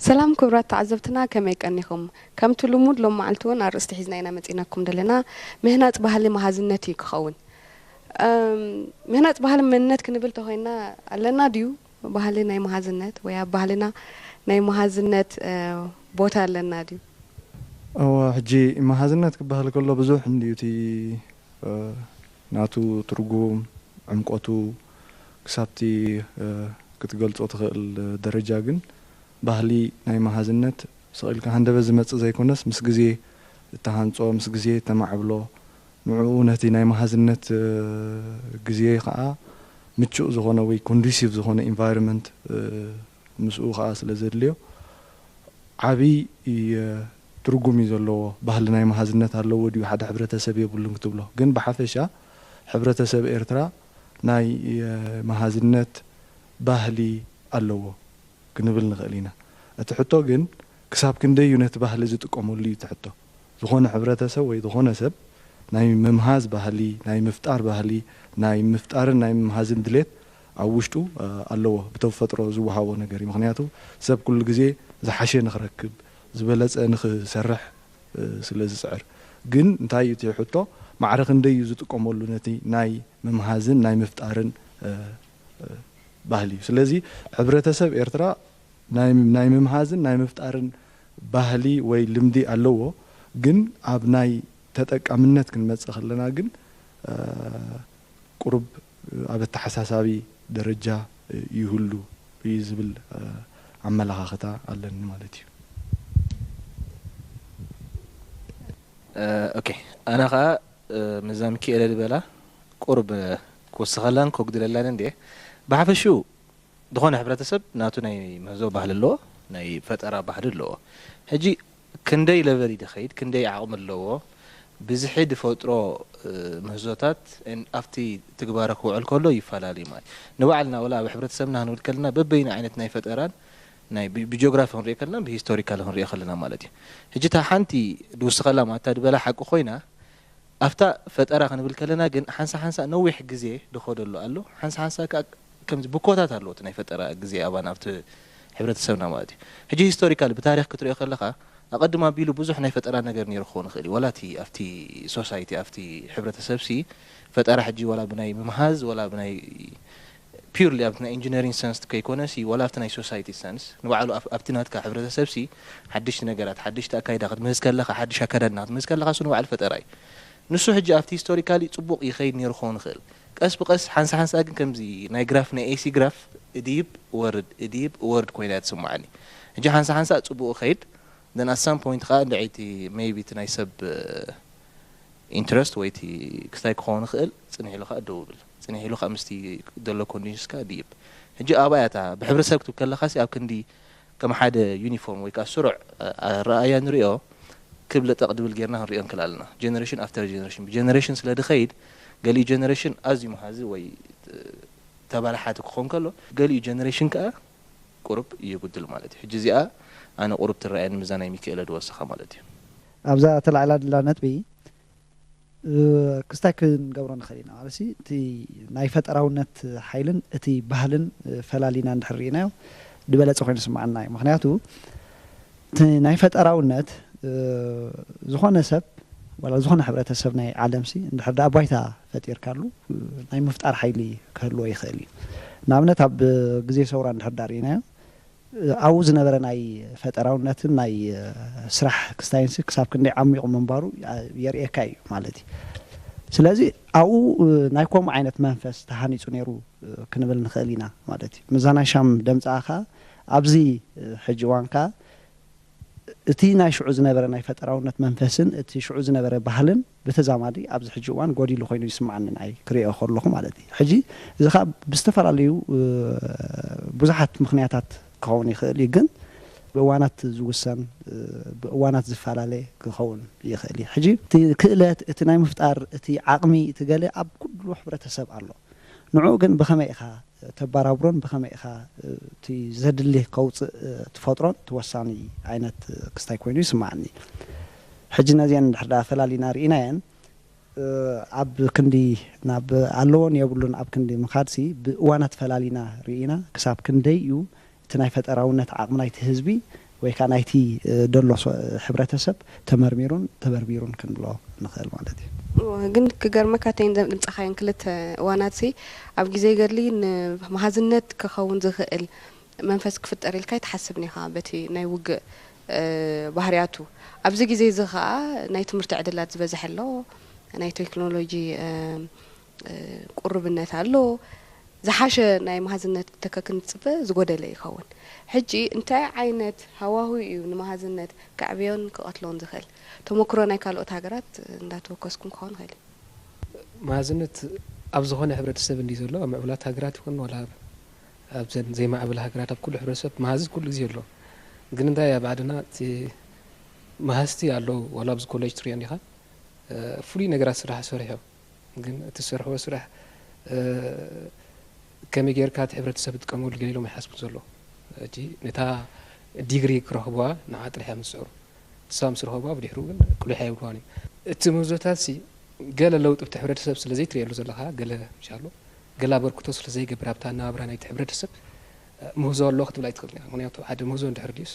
سلام كبرات تعزبتنا كما يكنيكم كم تلمود لما معلتون أرست حزناينا متينكم دلنا مهنات بهالي مهازنتي كخون مهنات بهالي منت كنبلت هنا لنا ديو بهالي ناي مهازنت ويا بهالنا ناي مهازنت بوتا لنا ديو أو حجي مهازنت كبهالي كله بزوح عندي ناتو ترجوم عمقاتو كسبتي كتقولت أتخيل درجة جن ባህሊ ናይ መሃዝነት ሰቂልካ ሃንደበ ዝመጽእ ዘይኮነስ ምስ ግዜ ተሃንጾ ምስ ግዜ ተማዕብሎ ንዑ ነቲ ናይ መሃዝነት ግዜ ከዓ ምቹእ ዝኾነ ወይ ኮንዱሲቭ ዝኾነ ኢንቫይሮንመንት ምስኡ ከዓ ስለ ዘድልዮ ዓቢ ትርጉም እዩ ዘለዎ ባህሊ ናይ መሃዝነት ኣለዎ ድዩ ሓደ ሕብረተሰብ የብሉን ክትብሎ ግን ብሓፈሻ ሕብረተሰብ ኤርትራ ናይ መሃዝነት ባህሊ ኣለዎ كنبل نغلينا أتحطه جن كسب كندي يونت بحال زت قامولي تحطه زخون حبرته سوي زخون سب ناي ممهاز بحالي ناي مفتار بحالي ناي مفتار ناي ممهازن دلت عوشتو الله بتوفتره زوها ونجاري مخنياتو سب كل جزء زحشة نخركب زبلت نخ سرح سلز سعر جن نتاي تحطه معرق كندي زت قامولو نتي ناي ممهازن ناي مفتارن ባህሊ ስለዚ ሕብረተሰብ ኤርትራ ናይ መምሃዝን ናይ መፍጣርን ባህሊ ወይ ልምዲ ኣለዎ ግን ኣብ ናይ ተጠቃምነት ክንመጽእ ከለና ግን ቁርብ ኣብ ተሐሳሳቢ ደረጃ ይሁሉ ይዝብል አመላኻኸታ አለን ማለት እዩ ኦኬ አና ኻ መዛምኪ ኤለድበላ ቁርብ ኮስኸላን ኮግድለላን እንዴ بحفشو دخون حبرتسب ناتو ناي مهزو بحل اللو ناي فترة بحل اللو هجي كندي لفري دخيد كندي عقم اللو بزحيد فترة مهزوتات ان افتي تقبارك وعل كله يفلالي ماي نوعلنا ولا بحبرتسبنا هنقول كلنا ببين عينت ناي فتران ناي بجيوغرافي هنري كلنا بهيستوريكال هنري خلنا مالتي هجي تا حانتي دوسخلا ما تدبلا حق خوينا افتا فترة خنقول كلنا جن حنسا نوح جزيه دخول اللو قالو حنسا كم بكوتات هالوت ناي فترة جزيه أبان أفت حبرتسبنا مالتي هجي هيستوريكال بتاريخ كتر يخلقها أقدم ما بيلو بزح ناي فترة نقدر نيرخون خلي ولا تي أفتي سوسايتي أفتي حبرتسبسي فترة حجي ولا بناي ممهاز ولا بناي purely أفتنا engineering sense كيكونسي ولا أفتنا سوسايتي sense نوعلو أفتنات كحبرتسبسي حدش نقرات حدش تأكيد أخذ مزكال لخا حدش أكرنات مزكال لخا سنو على الفترة نسو حجي أفتي هيستوريكالي تطبق يخيد نيرخون خل قس بقس حنس أجن كم زي ناي جراف ناي AC جراف إديب وورد كوينات سمعني جا حنس أتصبو خيد then at some point قاعد لعيتي maybe تنايسب interest ويتي كستاي كون خل صنعي له دوبل صنعي له خمستي دولار كونيس كديب جا أبايتها بحبر سبكتو كلا خاسي أو كندي كم حدا يونيفورم ويكا سرع رأيا نريو قبل تقدم الجيرنا هنريان كلالنا generation after generation سلا دخيد قالي جنريشن أزي مهازي وي تبع حياتك خون كله قالي جنريشن كأ قرب يقدل مالتي حجزية أنا قرب ترى أن ميزاني ميكيل دوسخة مالتي أبزا طلع على اللعنات بي كستاكن قبران خلينا على سي تي نايفت أراونت حيلن تي بهلن فلالينا نحرينا دبلت سخين سمعنا مخنياتو تي نايفت أراونت زخون سب ولا زخنا حبرتسب ناي عالمسي ندحر دا بايتا فتير كارلو ناي مفتار حيلي كهلو يخلي نامنت اب غزي سورا ندحر دارينا اوز نبر ناي فتراونت ناي سرح كستاينس كساب كندي عميق منبارو يريكاي مالتي سلازي او ناي كوم عينت منفس تهانيصو نيرو كنبل نخلينا مالتي مزانا شام دمصاخا ابزي حجوانكا እቲ ናይ ሽዑ ዝነበረ ናይ ፈጠራውነት መንፈስን እቲ ሽዑ ዝነበረ ባህልን በተዛማዲ ኣብዚ ሕጂ እዋን ጎዲሉ ኮይኑ ይስማዓኒ ናይ ክሪኦ ከለኹ ማለት እዩ ሕጂ እዚ ኸ ብዝተፈላለዩ ብዙሓት ምክንያታት ክኸውን ይኽእል እዩ ግን ብእዋናት ዝውሰን ብእዋናት ዝፈላለየ ክኸውን ይኽእል እዩ ሕጂ እቲ ክእለት እቲ ናይ ምፍጣር እቲ ዓቕሚ እቲ ገለ ኣብ ኩሉ ሕብረተሰብ ኣሎ ንዑ ግን ብኸመይ ኢኻ ተባራብሮን بخمه إخا تي زد اللي قوت تفطرون توساني عينت كستاي كوينو يسمعني حجنا زين حدا فلالي نارينا ين عب كندي ناب علون يبلون عب كندي مخادسي بوانات فلالينا رينا كساب كندي يو تناي فتراونت عقمنايت حزبي ወይ ከዓ ናይቲ ደሎ ሕብረተሰብ ተመርሚሩን ተበርቢሩን ክንብሎ ንኽእል ማለት እዩ ግን ክገርመካ ተይን ድምፅኻዮን ክልተ እዋናት ኣብ ግዜ ገድሊ ንመሃዝነት ክኸውን ዝኽእል መንፈስ ክፍጠር ኢልካ ይትሓስብ ኒኻ በቲ ናይ ውግእ ባህርያቱ ኣብዚ ግዜ እዚ ከዓ ናይ ትምህርቲ ዕድላት ዝበዝሐ ኣሎ ናይ ቴክኖሎጂ ቁርብነት ኣሎ ዝሓሸ ናይ መሃዝነት ተከክንፅበ ዝጎደለ ይኸውን ሕጂ እንታይ ዓይነት ሃዋህው እዩ ንመሃዝነት ከዕብዮን ክቐትሎን ዝኽእል ተመክሮ ናይ ካልኦት ሃገራት እንዳተወከስኩም ክኸውን ይኽእል መሃዝነት ኣብ ዝኾነ ሕብረተሰብ እንዲ ዘሎ ኣብ ምዕቡላት ሃገራት ይኹን ወላ ኣብ ዘን ዘይማዕበል ሃገራት ኣብ ኩሉ ሕብረተሰብ መሃዝ ኩሉ ግዜ ኣሎ ግን እንታይ ኣብ ዓድና እቲ መሃዝቲ ኣለዉ ዋላ ኣብዚ ኮሌጅ ትሪኦ ኒኻ ፍሉይ ነገራት ስራሕ ሰሪሖም ግን እቲ ዝሰርሕዎ ስራሕ ከመይ ጌርካ እቲ ሕብረተሰብ ዝጥቀመሉ ገሊሎም ይሓስቡ ዘሎ እጂ ነታ ዲግሪ ክረኽቧ ንዓ ጥራሕ ምስዕሩ እሳ ምስ ረኸቧ ብድሕሩ ግን ቁሉሕ ኣይብልዋን እዩ እቲ ምህዞታት ገለ ለውጢ ብቲ ሕብረተሰብ ስለ ዘይትሪእየሉ ዘለኻ ገለ ምሻሎ ገለ ኣበርክቶ ስለ ዘይገብር ኣብታ ኣነባብራ ናይቲ ሕብረተሰብ ምህዞ ኣሎ ክትብል ኣይትኽእል ኒኻ ምክንያቱ ሓደ ምህዞ እንድሕር ድዩስ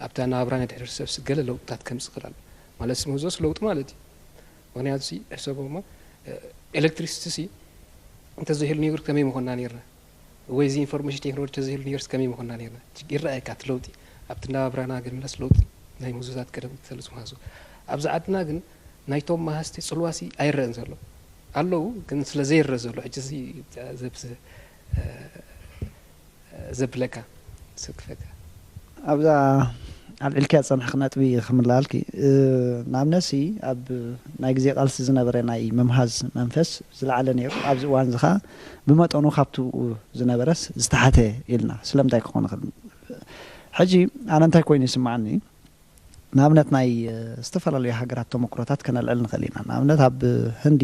ኣብታ ኣነባብራ ናይቲ ሕብረተሰብ ገለ ለውጥታት ከምፅእ ይኽእል ኣሎ ማለት ምህዞስ ለውጢ ማለት እዩ ምክንያቱ ሕሰቦ ሞ ኤሌክትሪሲቲ እንተዘይህሉ ነይሩ ከመይ ምኾንና ነርና ወይ ዚ ኢንፎርሜሽን ቴክኖሎጂ ተዘይህሉ ነይሩስ ከመይ ምኾንና ነርና ይረአየካ እቲ ለውጢ ኣብቲ ኣነባብራና ግንላስ ለውጢ ናይ ምህዞታት ቀደም ተልፁ መሃዙ ኣብዚ ዓድና ግን ናይቶም መሃዝቲ ፅልዋሲ ኣይረአን ዘሎ ኣለዉ ግን ስለ ዘይረአ ዘሎ ሕጂ ዘብለካ ስክፈካ ኣብዛ ኣልዕልካ ፀንሐ ነጥቢ ክምላልኪ ንኣብነት ኣብ ናይ ግዜ ቃልሲ ዝነበረ ናይ ምምሃዝ መንፈስ ዝለዓለ ነይሩ ኣብዚ እዋን እዚ ከዓ ብመጠኑ ካብቲ ዝነበረስ ዝተሓተ ኢልና ስለምንታይ ክኾን ይኽእል ሕጂ ኣነ እንታይ ኮይኑ ይስማዓኒ ንኣብነት ናይ ዝተፈላለዩ ሃገራት ተመክሮታት ከነልዕል ንኽእል ኢና ንኣብነት ኣብ ህንዲ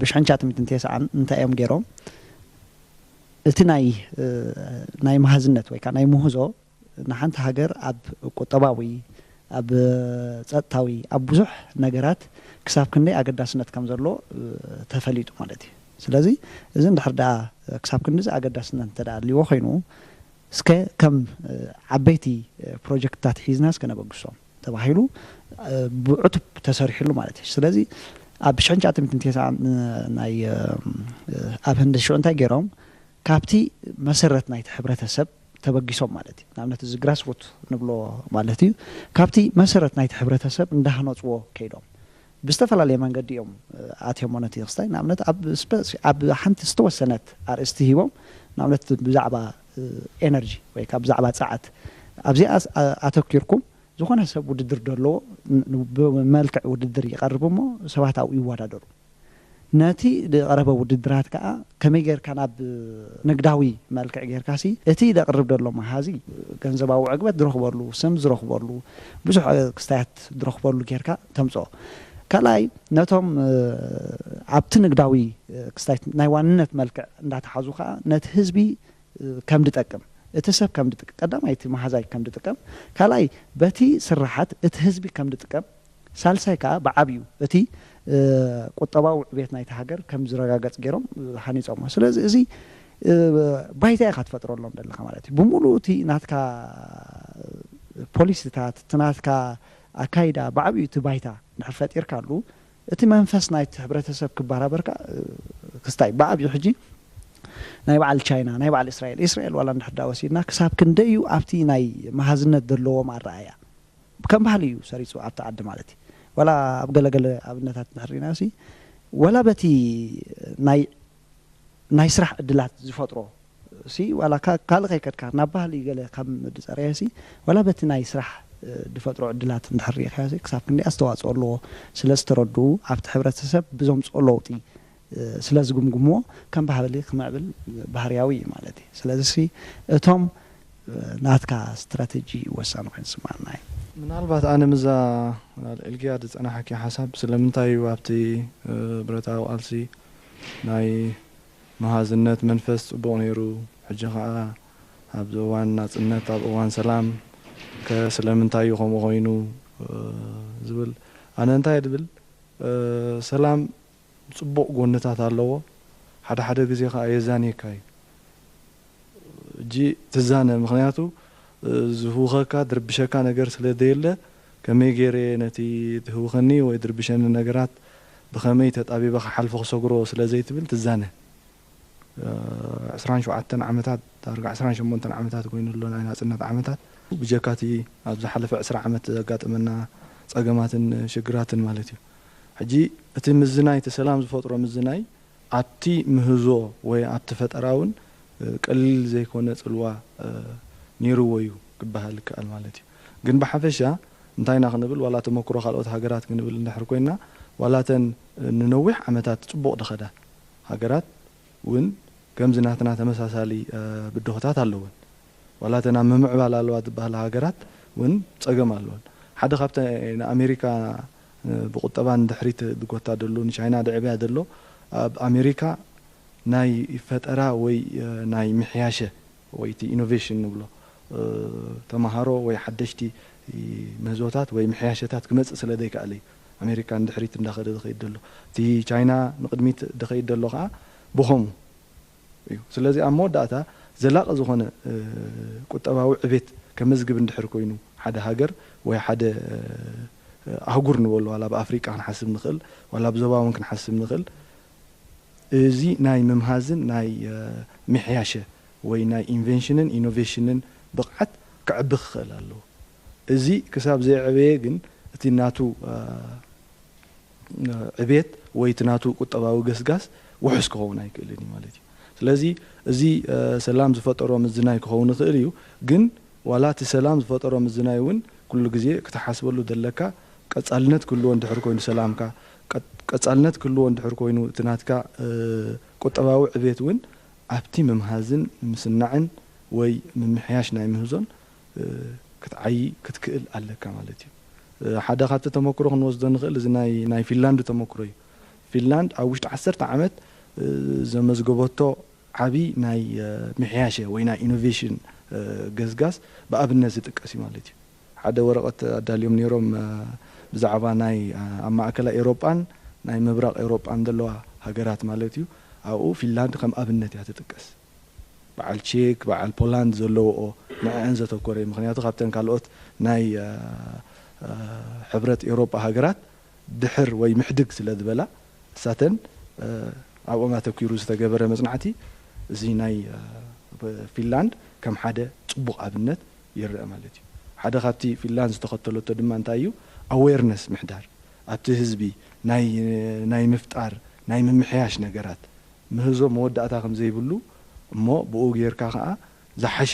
ብ1990 እንታይ እዮም ገይሮም እቲ ናይ መሃዝነት ወይ ከዓ ናይ ምህዞ ንሓንቲ ሃገር ኣብ ቁጠባዊ ኣብ ፀጥታዊ ኣብ ብዙሕ ነገራት ክሳብ ክንደይ ኣገዳስነት ከም ዘሎ ተፈሊጡ ማለት እዩ ስለዚ እዚ እንድሕር ደኣ ክሳብ ክንዲ ኣገዳስነት እንተዳልይዎ ኮይኑ እስከ ከም ዓበይቲ ፕሮጀክትታት ሒዝና እስከ ነበግሶም ተባሂሉ ብዕቱብ ተሰሪሕሉ ማለት እዩ ስለዚ ኣብ 1990 ናይ ኣብ ህንዲ ሽዑ እንታይ ገይሮም ካብቲ መሰረት ናይቲ ሕብረተሰብ ተበጊሶም ማለት እዩ ንኣብነት እዚ ግራስሩት ንብሎ ማለት እዩ ካብቲ መሰረት ናይቲ ሕብረተሰብ እንዳሃነፅዎ ከይዶም ብዝተፈላለየ መንገዲ እዮም ኣትዮም ነቲ ክስታይ ንኣብነት ኣብ ሓንቲ ዝተወሰነት ኣርእስቲ ሂቦም ንኣብነት ብዛዕባ ኤነርጂ ወይ ከዓ ብዛዕባ ፀዓት ኣብዚኣ ኣተኪርኩም ዝኾነ ሰብ ውድድር ደለዎ ብመልክዕ ውድድር ይቐርብ እሞ ሰባት ኣብኡ ይወዳደሩ ነቲ ዝቐረበ ውድድራት ከዓ ከመይ ጌርካ ናብ ንግዳዊ መልክዕ ጌርካሲ እቲ ዘቕርብ ደሎ መሃዚ ገንዘባዊ ዕግበት ዝረኽበሉ ስም ዝረኽበሉ ብዙሕ ክስታያት ዝረኽበሉ ጌርካ ተምፅኦ ካልኣይ ነቶም ኣብቲ ንግዳዊ ክስታይት ናይ ዋንነት መልክዕ እንዳተሓዙ ከዓ ነቲ ህዝቢ ከም ዝጠቅም እቲ ሰብ ከም ዝጥቀም ቀዳማይ እቲ መሃዛይ ከም ዝጥቀም ካልኣይ በቲ ስራሓት እቲ ህዝቢ ከም ዝጥቀም ሳልሳይ ከዓ ብዓብዩ እቲ ቁጠባዊ ዕብየት ናይቲ ሃገር ከም ዝረጋገፅ ገይሮም ሃኒፆሞ ስለዚ እዚ ባይታ ኢኻ ትፈጥረሎም ዘለካ ማለት እዩ ብሙሉእ እቲ ናትካ ፖሊሲታት እቲ ናትካ ኣካይዳ ብዓብዩ እቲ ባይታ ንድሕር ፈጢርካሉ እቲ መንፈስ ናይቲ ሕብረተሰብ ክበራበርካ ክስታይ ብዓብዩ ሕጂ ናይ በዓል ቻይና ናይ በዓል እስራኤል ዋላ እንድሕር ዳ ወሲድና ክሳብ ክንደዩ ኣብቲ ናይ መሃዝነት ዘለዎም ኣረኣያ ከም ባህሊ እዩ ሰሪፁ ኣብቲ ዓዲ ማለት እዩ ወላ ኣብ ገለገለ ኣብነታት ንሕሪና ወላ በቲ ናይ ስራሕ ዕድላት ዝፈጥሮ ዋላ ካልእ ከይከድካ ናብ ባህሊ ገለ ካብ ዝፀረየ ወላ በቲ ናይ ስራሕ ዝፈጥሮ ዕድላት እንድሕር ሪኢኻ ክሳብ ክንደይ ኣስተዋፅኦ ኣለዎ ስለ ዝተረድኡ ኣብቲ ሕብረተሰብ ብዘምፅኦ ለውጢ ስለ ዝግምግምዎ ከም ባህሊ ክምዕብል ባህርያዊ እዩ ማለት እዩ ስለዚ እቶም ናትካ ስትራቴጂ ወሳኒ ኮይኑ ስማዕና እዩ ምናልባት ኣነ ምዛ ልዕልግያ ዝፀናሐኪ ሓሳብ ስለምንታይ እዩ ኣብቲ ብረታዊ ቃልሲ ናይ መሃዝነት መንፈስ ፅቡቕ ነይሩ ሕጂ ከዓ ኣብዚ እዋን ናፅነት ኣብ እዋን ሰላም ስለምንታይ እዩ ከምኡ ኮይኑ ዝብል ኣነ እንታይ ድብል ሰላም ፅቡቕ ጎነታት ኣለዎ ሓደ ሓደ ግዜ ከዓ የዛንየካ እዩ እጂ ትዛነ ምክንያቱ ዝህውኸካ ድርብሸካ ነገር ስለ ደየለ ከመይ ገይረ ነቲ ትህውኸኒ ወይ ድርብሸኒ ነገራት ብኸመይ ተጣቢበ ክሓልፎ ክሰግሮ ስለ ዘይትብል ትዛነ 27 ዓመታት ዳርጋ 28 ዓመታት ኮይኑ ኣሎ ናይ ናጽነት ዓመታት ብጀካቲ ኣብ ዝሓለፈ 20 ዓመት ዘጋጠመና ጸገማትን ሽግራትን ማለት እዩ ሕጂ እቲ ምዝናይ ተሰላም ዝፈጥሮ ምዝናይ ኣብቲ ምህዞ ወይ ኣብቲ ፈጠራውን ቀሊል ዘይኮነ ጽልዋ ነይሩዎ እዩ ክበሃል ይከኣል ማለት እዩ ግን ብሓፈሻ እንታይና ክንብል ዋላ ተመክሮ ካልኦት ሃገራት ክንብል እንድሕር ኮይና ዋላተን ንነዊሕ ዓመታት ጽቡቕ ደኸዳ ሃገራት ውን ከምዚ ናትና ተመሳሳሊ ብድሆታት ኣለውን ዋላተን ኣብ ምምዕባል ኣለዋ ዝበሃላ ሃገራት ውን ጸገም ኣለውን ሓደ ካብቲ ንኣሜሪካ ብቁጠባን ድሕሪት ዝጎታ ደሎ ንቻይና ድዕብያ ደሎ ኣብ ኣሜሪካ ናይ ፈጠራ ወይ ናይ ምሕያሸ ወይ ቲ ኢኖቬሽን ንብሎ ተማሃሮ ወይ ሓደሽቲ ምህዞታት ወይ ምሕያሸታት ክመጽእ ስለ ዘይከኣለ እዩ ኣሜሪካ ድሕሪት እንዳኸደ ዝኸይድ ደሎ እቲ ቻይና ንቅድሚት ድኸይድ ደሎ ከዓ ብኸሙ እዩ ስለዚ ኣብ መወዳእታ ዘላቐ ዝኾነ ቁጠባዊ ዕቤት ከመዝግብ እንድሕር ኮይኑ ሓደ ሃገር ወይ ሓደ ኣህጉር ንበሎ ዋላ ብኣፍሪቃ ክንሓስብ ንኽእል ዋላ ብዞባ እውን ክንሓስብ ንኽእል እዚ ናይ ምምሃዝን ናይ ምሕያሸ ወይ ናይ ኢንቨንሽንን ኢኖቬሽንን ብቕዓት ክዕቢ ክኽእል ኣለዎ እዚ ክሳብ ዘይዕበየ ግን እቲ ናቱ ዕቤት ወይ እቲ ናቱ ቁጠባዊ ገስጋስ ውሑስ ክኸውን ኣይክእልን እዩ ማለት እዩ ስለዚ እዚ ሰላም ዝፈጠሮ ምዝናይ ክኸውን ይኽእል እዩ ግን ዋላ እቲ ሰላም ዝፈጠሮ ምዝናይ እውን ኩሉ ግዜ ክትሓስበሉ ዘለካ ቀጻልነት ክህልዎ እንድሕር ኮይኑ ሰላምካ ቀጻልነት ክህልዎ እንድሕር ኮይኑ እቲ ናትካ ቁጠባዊ ዕቤት እውን ኣብቲ ምምሃዝን ምስናዕን ወይ ምምሕያሽ ናይ ምህዞን ክትዓይ ክትክእል ኣለካ ማለት እዩ ሓደ ካብቲ ተመክሮ ክንወስዶ ንኽእል እዚ ናይ ፊንላንድ ተመክሮ እዩ ፊንላንድ ኣብ ውሽጢ 10 ዓመት ዘመዝገበቶ ዓቢ ናይ ምሕያሸ ወይ ናይ ኢኖቬሽን ገዝጋስ ብኣብነት ዝጥቀስ እዩ ማለት እዩ ሓደ ወረቐት ኣዳልዮም ነይሮም ብዛዕባ ናይ ኣብ ማእከላይ ኤውሮጳን ናይ ምብራቕ ኤውሮጳን ዘለዋ ሃገራት ማለት እዩ ኣብኡ ፊንላንድ ከም ኣብነት እያ ትጥቀስ በዓል ቼክ በዓል ፖላንድ ዘለዎኦ ንዕአን ዘተኮረ እዩ ምክንያቱ ካብተን ካልኦት ናይ ሕብረት ኤውሮጳ ሃገራት ድሕር ወይ ምሕድግ ስለ ዝበላ እሳተን ኣብኦም ኣተኪሩ ዝተገበረ መጽናዕቲ እዚ ናይ ፊንላንድ ከም ሓደ ጽቡቕ ኣብነት ይርአ ማለት እዩ ሓደ ካብቲ ፊንላንድ ዝተኸተለቶ ድማ እንታይ እዩ ኣዌርነስ ምሕዳር ኣብቲ ህዝቢ ናይ ምፍጣር ናይ ምምሕያሽ ነገራት ምህዞ መወዳእታ ከም ዘይብሉ እሞ ብኡ ጌርካ ከዓ ዝሓሸ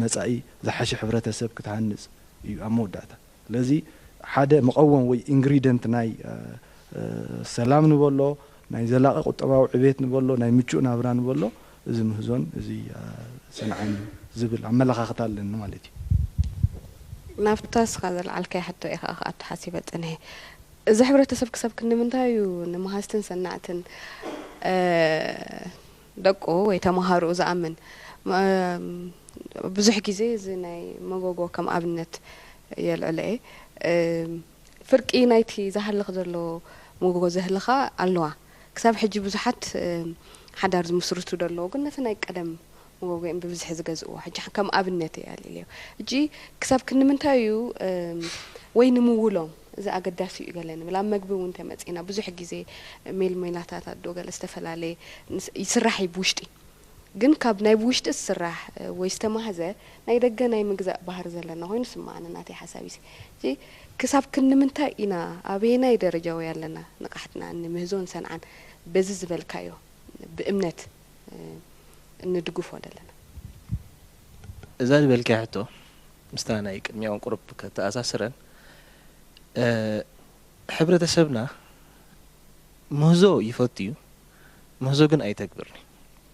መጻኢ ዝሓሸ ሕብረተሰብ ክትሃንጽ እዩ ኣብ መወዳእታ ስለዚ ሓደ መቐወም ወይ ኢንግሪደንት ናይ ሰላም ንበሎ ናይ ዘላቐ ቁጠባዊ ዕቤት ንበሎ ናይ ምቹእ ናብራ ንበሎ እዚ ምህዞን እዚ ሰንዓን ዝብል ኣመለኻኽታ ኣለኒ ማለት እዩ ናብታ ስኻ ዘለዓልካይ ሕቶ ኢኻ ኣቶ ሓሲበ ጽንሐ እዚ ሕብረተሰብ ክሳብ ክንምንታይ እዩ ንምሃዝትን ሰናዕትን ደቆ ወይ ተማሃሩ ዝኣምን ብዙሕ ግዜ እዚ ናይ መጎጎ ከም ኣብነት የልዕለ ፍርቂ ናይቲ ዝሃልኽ ዘሎ መጎጎ ዘህልኻ ኣለዋ ክሳብ ሕጂ ብዙሓት ሓዳር ዝምስርቱ ደለዎ ግን ነቲ ናይ ቀደም መጎጎኦም ብብዝሒ ዝገዝእዎ ሕጂ ከም ኣብነት እያልልዮ እጂ ክሳብ ክንምንታይ እዩ ወይ ንምውሎም እዚ ኣገዳሲ እዩ ገለ ንብል ኣብ መግቢ እውን ተመፂና ብዙሕ ግዜ ሜልሜላታት ኣዶ ገለ ዝተፈላለየ ይስራሕ እዩ ብውሽጢ ግን ካብ ናይ ብውሽጢ ዝስራሕ ወይ ዝተማህዘ ናይ ደገ ናይ ምግዛእ ባህር ዘለና ኮይኑ ስማዕና ናተይ ሓሳብ እዩ እጂ ክሳብ ክንምንታይ ኢና ኣበየናይ ደረጃ ወይ ኣለና ንቃሕትና ንምህዞን ሰንዓን በዚ ዝበልካዮ ብእምነት እንደግፎ ደለና እዛ ዝበልካ ሕቶ ምስታ ናይ ቅድሚያውን ቁርብ ከተኣሳስረን ሕብረተሰብና ምህዞ ይፈቱ እዩ ምህዞ ግን ኣይተግብርኒ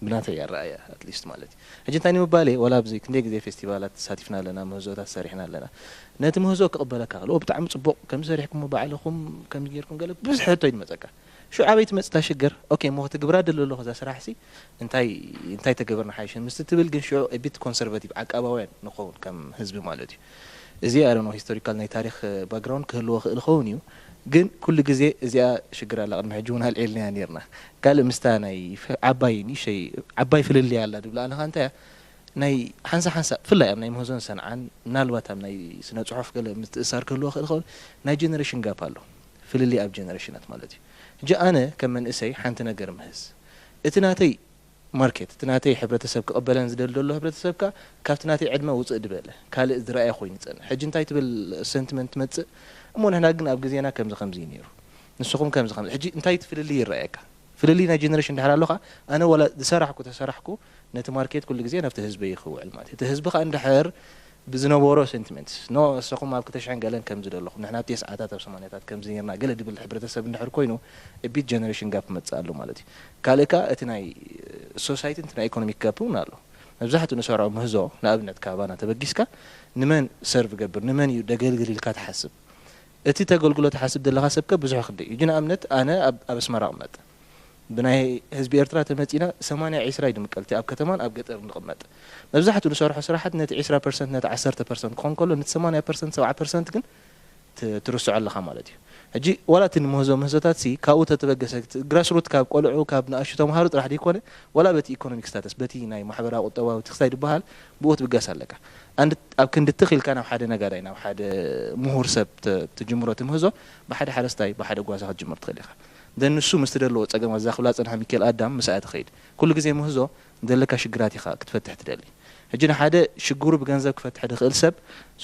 ብናተይ ኣረኣያ ኣትሊስት ማለት እዩ ሕጂ እንታይ ንምባለ ዋላ ብዚ ክንደይ ግዜ ፌስቲቫላት ተሳቲፍና ኣለና ምህዞታት ሰሪሕና ኣለና ነቲ ምህዞ ክቕበለካ ክእልዎ ብጣዕሚ ፅቡቕ ከም ሰሪሕኩም ባዕልኹም ከም ጌርኩም ገለ ብዙሕ ሕቶ ይንመፀካ شو عبيت مصطفى شجر اوكي مو تجبر دلو له ذا صراحه سي انتي تجبرنا حايشن مستتبل جن شو بيت كونسرفاتيف عقباوين نخون كم حزب مالتي ازي ارنو هيستوريكال ناي تاريخ باك جراوند كهلو الخونيو جن كل جزء ازي شجر على قدم حجون هالعيلنا نيرنا قال مستاناي عباي ني شيء عباي في اللي على دبل انا انت ናይ ሓንሳ ፍላይ ኣብ ናይ ምህዞን ሰንዓን ምናልባት ኣብ ናይ ስነ ጽሑፍ ገለ ምትእሳር ክህልዎ ክእል ናይ ጀነሬሽን ጋፕ ኣሎ ፍልሊ ኣብ ጀነሬሽናት ማለት እዩ ሕጂ ኣነ ከም መንእሰይ ሓንቲ ነገር ምህዝ እቲ ናተይ ማርኬት እቲ ናተይ ሕብረተሰብ ክቕበለን ዝደሊ ዘሎ ሕብረተሰብካ ካብቲ ናተይ ዕድመ ውፅእ ድበለ ካልእ ዝረኣየ ኮይኑ ይጸንሕ ሕጂ እንታይ ትብል ሰንቲመንት መጽእ እሞ ንሕና ግን ኣብ ግዜና ከምዚ ነይሩ ንስኹም ከምዚ ሕጂ እንታይ ትፍልሊ ይረኣየካ ፍልሊ ናይ ጀነሬሽን ድሕር ኣለኻ ኣነ ወላ ተሰራሕኩ ነቲ ማርኬት ኩሉ ግዜ ናብቲ ህዝቢ ይኽውዕል ማለት እቲ ህዝቢ ከዓ እንድሕር ብዝነበሮ ሴንቲመንትስ ኖ እስኹም ኣብ 2000 ገለን ከምዚ ደለኹም ንሕና 90ታት ኣብ 80ታት ከምዚ ነርና ገለ ድብል ሕብረተሰብ እንድሕር ኮይኑ ቢት ጀነሬሽን ጋፕ መጽእ ኣሎ ማለት እዩ ካልእካ እቲ ናይ ሶሳይቲ እቲ ናይ ኢኮኖሚክ ጋፕ እውን ኣሎ መብዛሕትኡ ንሰርዖ ምህዞ ንኣብነት ካባና ተበጊስካ ንመን ሰርቭ ገብር ንመን እዩ ደገልግል ኢልካ ትሓስብ እቲ ተገልግሎ ትሓስብ ዘለኻ ሰብከ ብዙሕ ክደ እዩ ጅና እምነት ኣነ ኣብ ኣስመራ ቅመጥ ብናይ ህዝቢ ኤርትራ ተመጺና 80-20 ይድምቀልቲ ኣብ ከተማን ኣብ ገጠር ንቕመጥ መብዛሕትኡ ንሰርሖ ስራሓት ነቲ 20% ነቲ 10% ክኾን ከሎ ነቲ 80% 70% ግን ትርስዖ ኣለኻ ማለት እዩ ሕጂ ወላ እቲ ምህዞታት ሲ ካብኡ ተተበገሰ ግራስሩት ካብ ቆልዑ ካብ ንኣሽቱ ተምሃሮ ጥራሕ ደይኮነ ወላ በቲ ኢኮኖሚክ ስታተስ በቲ ናይ ማሕበራዊ ቁጠባዊ ትክስታይ ድበሃል ብኡ ትብገስ ኣለካ ኣብ ክንዲ ትኽኢልካ ናብ ሓደ ነጋዳይ ናብ ሓደ ምሁር ሰብ ትጅምሮ ትምህዞ ብሓደ ሓረስታይ ብሓደ ጓዛ ክትጅምር ትኽእል ኢኻ ደንሱ ምስ ትደልዎ ጸገም ኣዛኽብላ ጸንሐ ሚካኤል ኣዳም ምስኣ ትኸይድ ኩሉ ግዜ ምህዞ እንደለካ ሽግራት ኢኻ ክትፈትሕ ትደሊ ሕጂ ንሓደ ሽግሩ ብገንዘብ ክፈትሕ ድኽእል ሰብ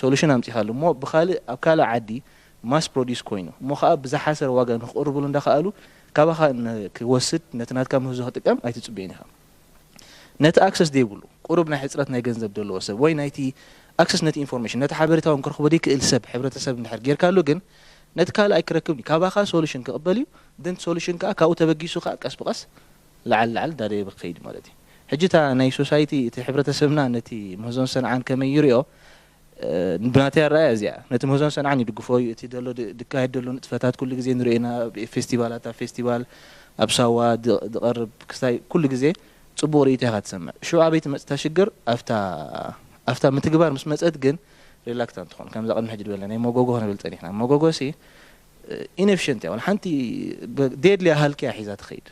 ሶሉሽን ኣምፂኻሉ እሞ ብኻልእ ኣብ ካልእ ዓዲ ማስ ፕሮዲስ ኮይኑ እሞ ከዓ ብዝሓሰረ ዋጋ ንኽቕርብሉ እንዳኽኣሉ ካባኻ ክወስድ ነቲ ናትካ ምህዞ ክጥቀም ኣይትጽበየን ኢኻ ነቲ ኣክሰስ ደይብሉ ቁሩብ ናይ ሕፅረት ናይ ገንዘብ ደለዎ ሰብ ወይ ናይቲ ኣክሰስ ነቲ ኢንፎርሜሽን ነቲ ሓበሬታውን ክረኽቦ ደይክእል ሰብ ሕብረተሰብ እንድሕር ጌርካሉ ግን ነቲ ካልእ ኣይክረክብኒ ካባኻ ሶሉሽን ክቕበል እዩ ደንቲ ሶሉሽን ከዓ ካብኡ ተበጊሱ ከዓ ቀስ ብቐስ ለዓል ዳደየ ብኸይድ ማለት እዩ ሕጂ እታ ናይ ሶሳይቲ እቲ ሕብረተሰብና ነቲ ምህዞን ሰንዓን ከመይ ይርኦ ብናተይ ኣረኣያ እዚኣ ነቲ ምህዞን ሰንዓን ይድግፎ እዩ እቲ ደሎ ድካየድ ደሎ ንጥፈታት ኩሉ ግዜ ንሪኦና ፌስቲቫላት ኣብ ፌስቲቫል ኣብ ሳዋ ዝቐርብ ክስታይ ኩሉ ግዜ ጽቡቕ ርእይቶ ኢኻ ትሰምዕ ሽዑ ኣበይ ትመጽእ ተሽግር ኣፍታ ምትግባር ምስ መጸት ግን ሪላክታንት ትኾን ከምዛ ቅድሚ ሕጂ ድበለና ናይ መጎጎ ክንብል ጸኒሕና መጎጎ ሲ ኢንኤፊሽንት እያ ሓንቲ ዴድልያ ሃልኪያ ሒዛ ትኸይድ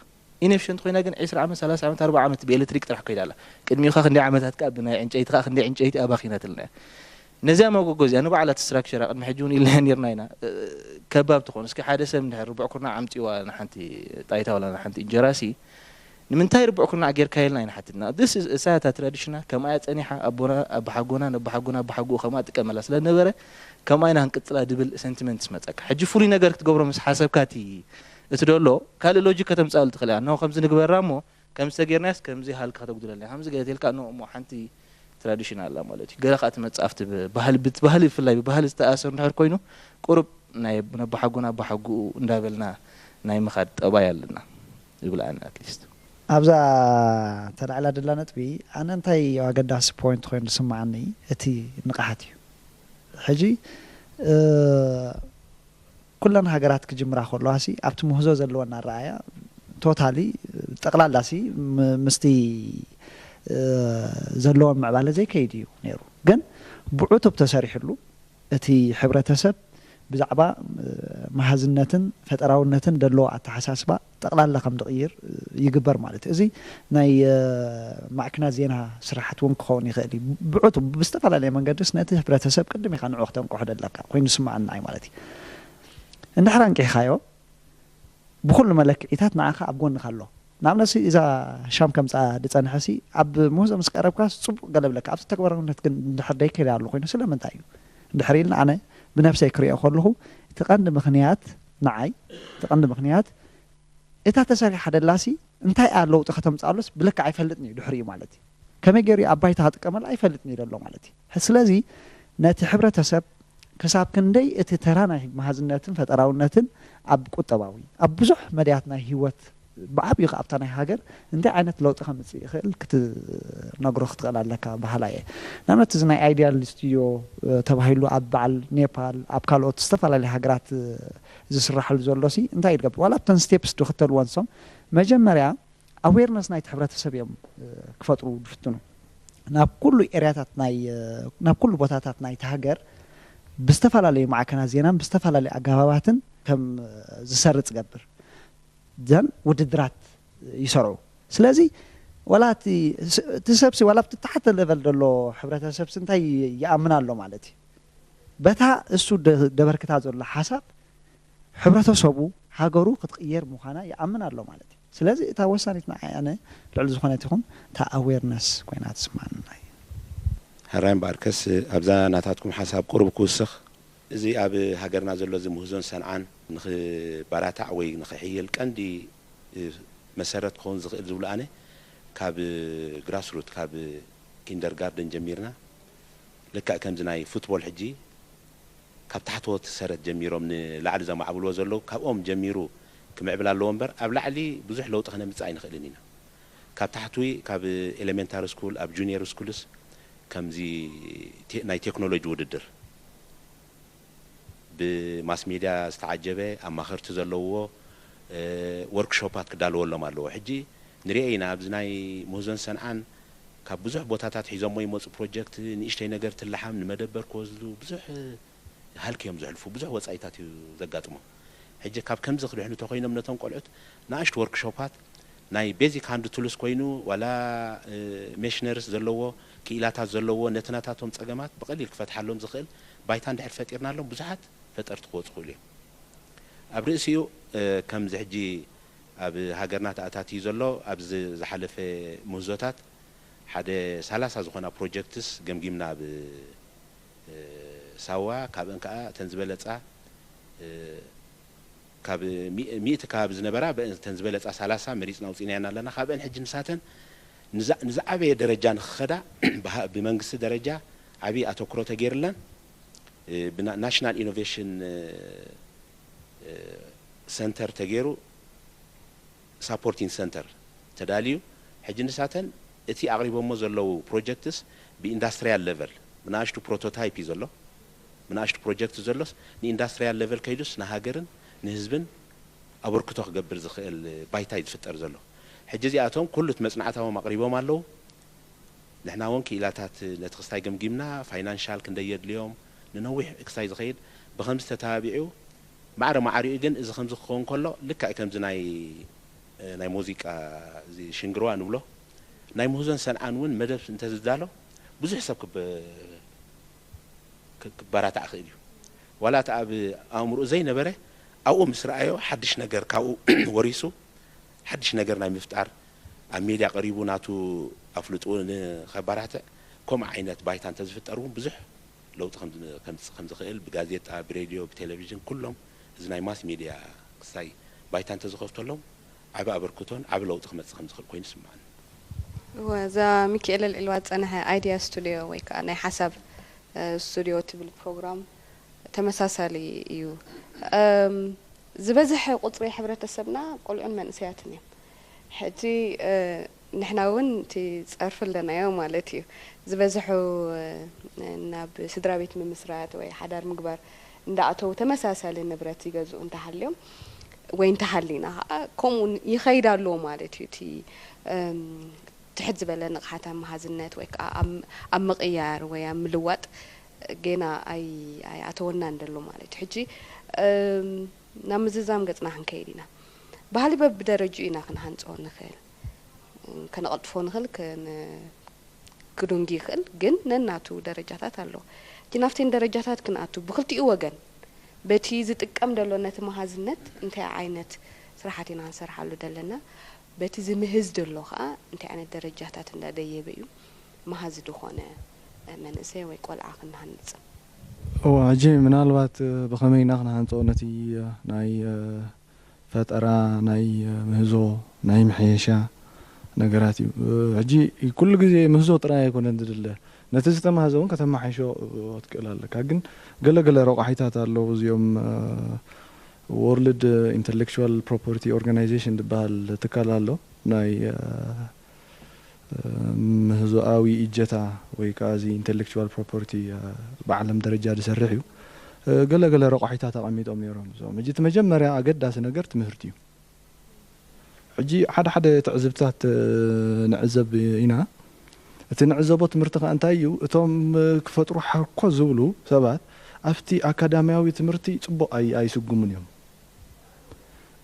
ኢንኤፊሽንት ኮይና ግን 20 ዓመት 30 ዓመት 40 ዓመት ብኤሌክትሪክ ጥራሕ ከይዳ ኣላ ቅድሚኻ ክንደይ ዓመታት ከዓ ብናይ ዕንጨይቲ ከዓ ክንደይ ዕንጨይቲ ኣባኺናት ኣለና ነዚያ መጎጎ እዚኣ ንባዕላ ስትራክቸራ ቅድሚ ሕጂ እውን ኢልና ነርና ኢና ከባብ ትኾን እስኪ ሓደ ሰብ እንድሕር ርቡዕ ኩርናዕ ኣምፂዋ ንሓንቲ ጣይታ ወላ ንሓንቲ እንጀራሲ ንምንታይ ርቡዕ ኩርናዕ ጌርካ ኢልና ኢና ሓቲትና this is እሳታ ትራዲሽና ከማያ ጸኒሓ ኣቦና ኣባሓጎና ነባሓጎና ኣባሓጎ ከማ ጥቀመላ ስለነበረ ከማይና ክንቅጽላ ድብል ሴንቲመንትስ መጸካ ሕጂ ፍሉይ ነገር ክትገብሮ ምስ ሓሰብካቲ እቲ ደሎ ካልእ ሎጂክ ከተምጻሉ ትኽእል ኢኻ ነው ከምዚ ንግበራ እሞ ከምዚ ተጌርናስ ከምዚ ሃልካ ከተጉድለና ከምዚ ገለቴልካ ነው እሞ ሓንቲ ትራዲሽን ኣላ ማለት እዩ ገለ ከዓ እቲ መጽሓፍቲ ባህሊ ብፍላይ ብባህሊ ዝተኣሰሩ እንድሕር ኮይኑ ቁሩብ ናይ ነባሓጎና ኣባሓጉኡ እንዳበልና ናይ ምኻድ ጠባይ ኣለና ይብላ ኣነ ኣትሊስት ኣብዛ ተላዕላ ደላ ነጥቢ ኣነ እንታይ ኣገዳሲ ፖይንት ኮይኑ ዝስማዓኒ እቲ ንቕሓት እዩ ሕጂ ኩለን ሃገራት ክጅምራ ከለዋሲ ኣብቲ ምህዞ ዘለወና ረኣያ ቶታሊ ጠቕላላሲ ምስቲ ዘለዎም ምዕባለ ዘይከይድ እዩ ነይሩ ግን ብዑቱብ ተሰሪሕሉ እቲ ሕብረተሰብ ብዛዕባ መሃዝነትን ፈጠራውነትን ደለዎ ኣተሓሳስባ ጠቕላላ ከም ድቕይር ይግበር ማለት እዩ እዚ ናይ ማዕክናት ዜና ስራሕት እውን ክኸውን ይኽእል እዩ ብዑቱብ ብዝተፈላለየ መንገድስ ነቲ ሕብረተሰብ ቅድም ኢኻ ንዑ ክተንቅሖ ደለካ ኮይኑ ዝስማዓና እዩ ማለት እዩ እንድሕር አንቂሕካዮ ብኩሉ መለክዒታት ንዓኻ ኣብ ጎንካ ኣሎ ንኣብነሲ እዛ ሻም ከምፃ ድፀንሐሲ ኣብ ምህዞ ምስ ቀረብካ ፅቡቅ ገለብለካ ኣብቲ ተግባራውነት ግን እንድሕር ደይከይዳ ኣሎ ኮይኑ ስለምንታይ እዩ እንድሕር ኢልና ኣነ ብነፍሰይ ክሪኦ ከለኹ እቲ ቀንዲ ምክንያት ንዓይ እቲ ቀንዲ ምክንያት እታ ተሰሪሓ ደላሲ እንታይ ኣ ለውጢ ከተምፃሎስ ብልካ ኣይፈልጥኒ እዩ ድሕሪኡ ማለት እዩ ከመይ ገይሩ ኣብ ባይታ ክጥቀመላ ኣይፈልጥኒ እዩ ደሎ ማለት እዩ ስለዚ ነቲ ሕብረተሰብ ክሳብ ክንደይ እቲ ተራ ናይ መሃዝነትን ፈጠራውነትን ኣብ ቁጠባዊ ኣብ ብዙሕ መድያት ናይ ህይወት ብዓብዪ ኣብታ ናይ ሃገር እንታይ ዓይነት ለውጢ ከምፅእ ይኽእል ክትነግሮ ክትኽእል ኣለካ ባህላ እየ ንኣብነት እዚ ናይ ኣይዲያል ስቱድዮ ተባሂሉ ኣብ በዓል ኔፓል ኣብ ካልኦት ዝተፈላለዩ ሃገራት ዝስራሕሉ ዘሎሲ እንታይ ይገብር ዋላ እተን ስቴፕስ ድኽተልዎ ንሶም መጀመርያ ኣዌርነስ ናይቲ ሕብረተሰብ እዮም ክፈጥሩ ድፍትኑ ናብ ኩሉ ኤርያታት ናብ ኩሉ ቦታታት ናይቲ ሃገር ብዝተፈላለዩ ማዕከናት ዜናን ብዝተፈላለዩ ኣገባባትን ከም ዝሰርፅ ገብር ዘን ውድድራት ይሰርዑ ስለዚ ولا تسبسي ولا بتتحت الليفل دلو حبرتها سبس انت يأمن له مالتي بتا السو دبركتا زول حساب حبرتها سبو هاجرو كتغير مخانا يأمن له مالتي سلازي تا وسانيتنا انا لعل زخانتكم تا اويرنس كوينات سمعنا هراين باركس ابزا ناتاتكم حساب قرب كوسخ زي اب هاجرنا زلو زي مهزون سنعان نخ باراتا وي نخحيل كاندي مسارات كون زغل زبلانه كاب جراسروت كاب كيندر جاردن جميرنا لكا كم زناي فوتبول حجي كاب تحتو تسرت جميرو من لعل زما عبلو زلو كابهم جميرو كمعبل الله ومبر ابلع علي بزح لو تخنا مصاي نخلنينا كاب تحتوي كاب اليمنتار سكول اب جونيور سكولس كم زي ناي تكنولوجي وددر بماس ميديا استعجبه اما خرت زلوو ورك شوبات كدالو ولا مالو حجي نرينا ابزناي موزن سنعان كاب بزح بوتاتات حيزمو يمص بروجكت نيشتي نغير تلحم نمدبر كوزلو بزح هلك يوم زحلفو بزح وصايتات زغاطمو حجي كاب كم زخدو حنو تخوينم نتم قلعت ناشت ورك شوبات ناي بيزيك هاند تولس كوينو ولا ميشنرز زلوو كيلاتات زلوو نتناتاتهم صقمات بقليل كفتحالهم زخيل بايتان دحر فطيرنا لهم بزحات فطرت خوصخولي ابرسيو كم زحجي اب هاجرنا تاتاتي زلو اب زحلف مهزوتات حدا 30 زخنا بروجكتس جمجمنا ب سوا كابن كا تنزبلصا كاب 100 كاب زنبرا تنزبلصا 30 مريصنا وصينا لنا خابن حج نساتن نزعبه درجه نخدا بمنግስት ደረጃ አቢ አተኩሮ ተገይርለን بناشنال انوفيشن سنتر تغيرو سابورتين سنتر تداليو حجن ساتن اتي اقريبومو زلو بروجكتس باندستريال ليفل مناشتو بروتوتايب يزلو مناشتو بروجكت زلوس ني اندستريال ليفل كيدوس نهاجرن نحزبن ابركتو خغبر زخيل بايتا يتفطر زلو حجزي اتوم كله مصنعاتهم اقريبوم الله نحنا وون كيلاتات نتخستاي جمجمنا فاينانشال كنديد اليوم ننوح اكسايز خيد بخمس تتابعو معري جن اذا خمس خون كله لك كم زناي ناي موسيقى زي شنغروا نبلو ناي موزن سنعان ون مدب انت زدالو بزح حساب كبارات اخيديو ولا تعب امرو زي نبره او مسرايو حدش نجر كاو وريسو حدش نجر ناي مفتار اميديا قريبو ناتو افلطون خبارات كم عينت بايتان تزفترون بزح لو خمس خيل بغازيتا براديو بتلفزيون كلهم زناي ماس ميديا ساي بايتان تزخفتلهم عبا بركتون عبا لو تخمس خمس خيل كوين سمعن وذا ميكائيل الواد انا ايديا ستوديو ويكا انا حسب ستوديو تبل بروجرام تمساسالي يو زبزح قطري حبرتسبنا قلعن منسياتني حتي نحنا ون تصرف لنا يوم مالتي زبزحوا ناب سدرا بيت من مسرات وي حدار مقبر ندعتو تمساسل النبرات يجزو انت حليهم وين تحلينا كوم يخيدالو مالتي تي تحد زبل نقحتها مهازنات ويك ام مقيار وي ام لوات جينا اي اتونا ندلو مالتي حجي نامززام قصنا حنكيدينا بحالي بدرجينا كنحنصو نخيل كنقطفو نخل كدونجي خل جن نناتو درجاتات አለው ጅናፍቴን درجاتات كناتو بخلتي وغن بتي زتقم دلونت مهازነት እንታይ አይነት ስራحتنا نسرحالو دلنا بتي زمهز دلو خا እንታይ አይነት درجاتات እንዳደየበዩ مهاز دخونه منسي ወይ ቆልዓ ክንሃንጽ واجي ምናልባት በኸመይና ክንሃንጾ ነቲ ናይ ፈጠራ ናይ ምህዞ ናይ ምሕየሻ ነገራት ሕጂ ኩሉ ግዜ ምህዞ ጥራይ ኣይኮነን ዝድለ ነቲ ዝተማሃዘውን ከተማሓይሾ ትክእላለካ ግን ገለገለ ረቑሒታት ኣለዉ እዚኦም ወርልድ ኢንተሌክቹዋል ፕሮፐርቲ ኦርጋናይዜሽን ዝበሃል ትካል ኣሎ ናይ ምህዞኣዊ እጀታ ወይ ከዓ እዚ ኢንተሌክቹዋል ፕሮፐርቲ ብዓለም ደረጃ ዝሰርሕ እዩ ገለገለ ረቑሒታት ኣቐሚጦም ነይሮም እዞም ሕጂ እቲ መጀመርያ ኣገዳሲ ነገር ትምህርቲ እዩ حجي حدا تعزبتات نعزب هنا تنعزبوا تمرت انتايو اتوم كفطرو حكو زبلو سبات افتي اكاديمياوي تمرتي صبو اي سغمن يوم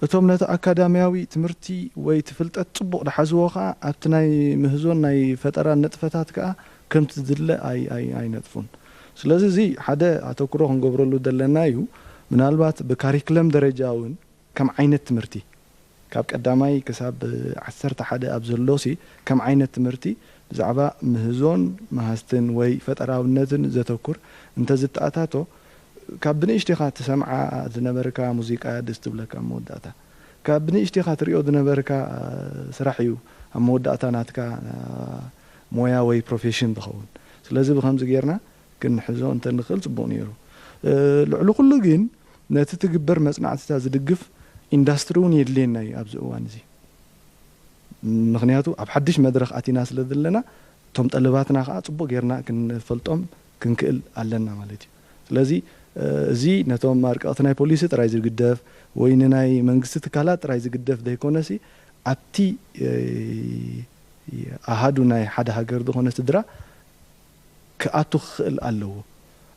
እቶም ነቲ ኣካዳሚያዊ ትምህርቲ ወይ ትፍልጠት ጽቡቕ ድሓዝዎ ከዓ ኣብቲ ናይ ምህዞን ናይ ፈጠራ ነጥፈታት ከዓ ከምቲ ዝድለ ኣይነጥፉን ስለዚ እዚ ሓደ ኣተኩሮ ክንገብረሉ ዘለና እዩ ምናልባት ብካሪክለም ደረጃ እውን ከም ዓይነት ትምህርቲ ካብ ቀዳማይ ክሳብ 11 ኣብ ዘሎሲ ከም ዓይነት ትምህርቲ ብዛዕባ ምህዞን መሃዝትን ወይ ፈጠራውነትን ዘተኩር እንተዝተኣታቶ ካብ ብንእሽተኻ ትሰምዓ ዝነበርካ ሙዚቃ ደስ ትብለካ መወዳእታ ካብ ብንእሽተኻ ትሪኦ ዝነበርካ ስራሕ እዩ ኣብ መወዳእታ ናትካ ሞያ ወይ ፕሮፌሽን ዝኸውን ስለዚ ብከምዚ ጌርና ክንሕዞ እንተንኽእል ጽቡቕ ነይሩ ልዕሊ ኩሉ ግን ነቲ ትግበር መጽናዕትታት ዝድግፍ ኢንዳስትሪ እውን የድልየና እዩ ኣብዚ እዋን እዚ ምክንያቱ ኣብ ሓድሽ መድረኽ ኣቲና ስለ ዘለና እቶም ጠለባትና ከዓ ጽቡቕ ጌርና ክንፈልጦም ክንክእል ኣለና ማለት እዩ ስለዚ እዚ ነቶም ኣርቀቕቲ ናይ ፖሊሲ ጥራይ ዝግደፍ ወይ ንናይ መንግስቲ ትካላት ጥራይ ዝግደፍ ዘይኮነሲ ኣብቲ ኣሃዱ ናይ ሓደ ሃገር ዝኾነ ስድራ ክኣቱ ክኽእል ኣለዎ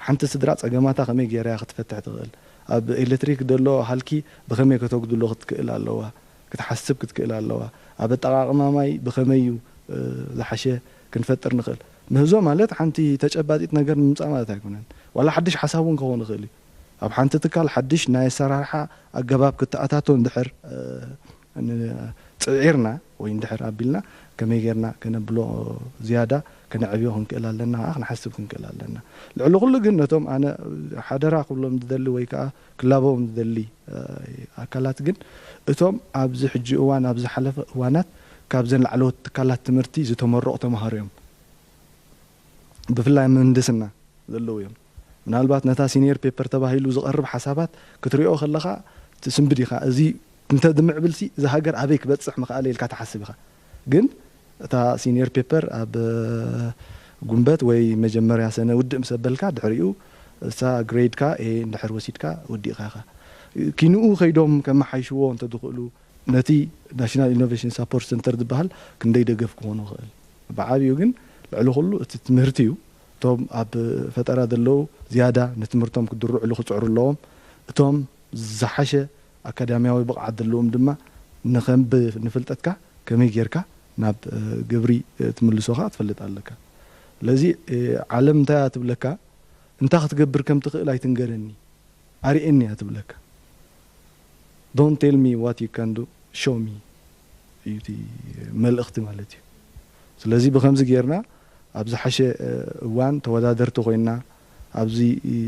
ሓንቲ ስድራ ፀገማታ ከመይ ጌራ ክትፈትሕ ትኽእል ኣብ ኤሌክትሪክ ደሎ ሃልኪ ብከመይ ከተጉድሎ ክትክእል ኣለዋ ክትሓስብ ክትክእል ኣለዋ ኣብ ኣጠቃቅማ ማይ ብከመይ ዝሓሸ ክንፈጥር ንኽእል ምህዞ ማለት ሓንቲ ተጨባጢት ነገር ንምምፃእ ማለት ኣይኮነን ዋላ ሓድሽ ሓሳብ እውን ክኸውን ይኽእል እዩ ኣብ ሓንቲ ትካል ሓድሽ ናይ ኣሰራርሓ ኣገባብ ክትኣታቶ እንድሕር ፅዒርና ወይ እንድሕር ኣቢልና ከመይ ጌርና ከነብሎ ዝያዳ ከነዕብዮ ክንክእል ኣለና ክንሓስብ ክንክእል ኣለና ልዕሊ ኩሉ ግን ነቶም ኣነ ሓደራ ክብሎም ዝደሊ ወይ ከዓ ክላቦም ዝደሊ ኣካላት ግን እቶም ኣብዚ ሕጂ እዋን ኣብ ዝሓለፈ እዋናት ካብዘን ላዕለዎት ትካላት ትምህርቲ ዝተመረቑ ተምሃሮ እዮም ብፍላይ ምህንድስና ዘለዉ እዮም ምናልባት ነታ ሲኒየር ፔፐር ተባሂሉ ዝቐርብ ሓሳባት ክትሪኦ ከለኻ ትስንብድ ኢኻ እዚ እንተድምዕብልሲ እዚ ሃገር ኣበይ ክበፅሕ ምኽኣለ ኢልካ ተሓስብ ኢኻ ግን እታ ሲኒየር ፔፐር ኣብ ጉንበት ወይ መጀመርያ ሰነ ውድእ ምስ ኣበልካ ድሕሪኡ እሳ ግሬድካ እንድሕር ወሲድካ ወዲእኻ ኢኻ ኪንኡ ከይዶም ከመሓይሽዎ እንተድኽእሉ ነቲ ናሽናል ኢኖቬሽን ሳፖርት ሰንተር ዝበሃል ክንደይ ደገፍ ክኾኑ ይኽእል ብዓብዩ ግን ልዕሊ ኩሉ እቲ ትምህርቲ እዩ እቶም ኣብ ፈጠራ ዘለዉ ዝያዳ ንትምህርቶም ክድርዕሉ ክፅዕሩ ኣለዎም እቶም ዝሓሸ ኣካዳሚያዊ ብቕዓት ዘለዎም ድማ ንኸንብ ንፍልጠትካ ከመይ ጌርካ ናብ ግብሪ ትምልሶኻ ትፈልጥ ኣለካ ስለዚ ዓለም እንታይ እያ ትብለካ እንታይ ክትገብር ከም ትኽእል ኣይትንገረኒ ኣርኤኒ እያ ትብለካ ዶንት ቴል ሚ ዋት ዩ ካን ዱ ሾው ሚ እዩ እቲ መልእኽቲ ማለት እዩ ስለዚ ብከምዚ ጌርና ኣብ ዝሓሸ እዋን ተወዳደርቲ ኮይና ኣብዚ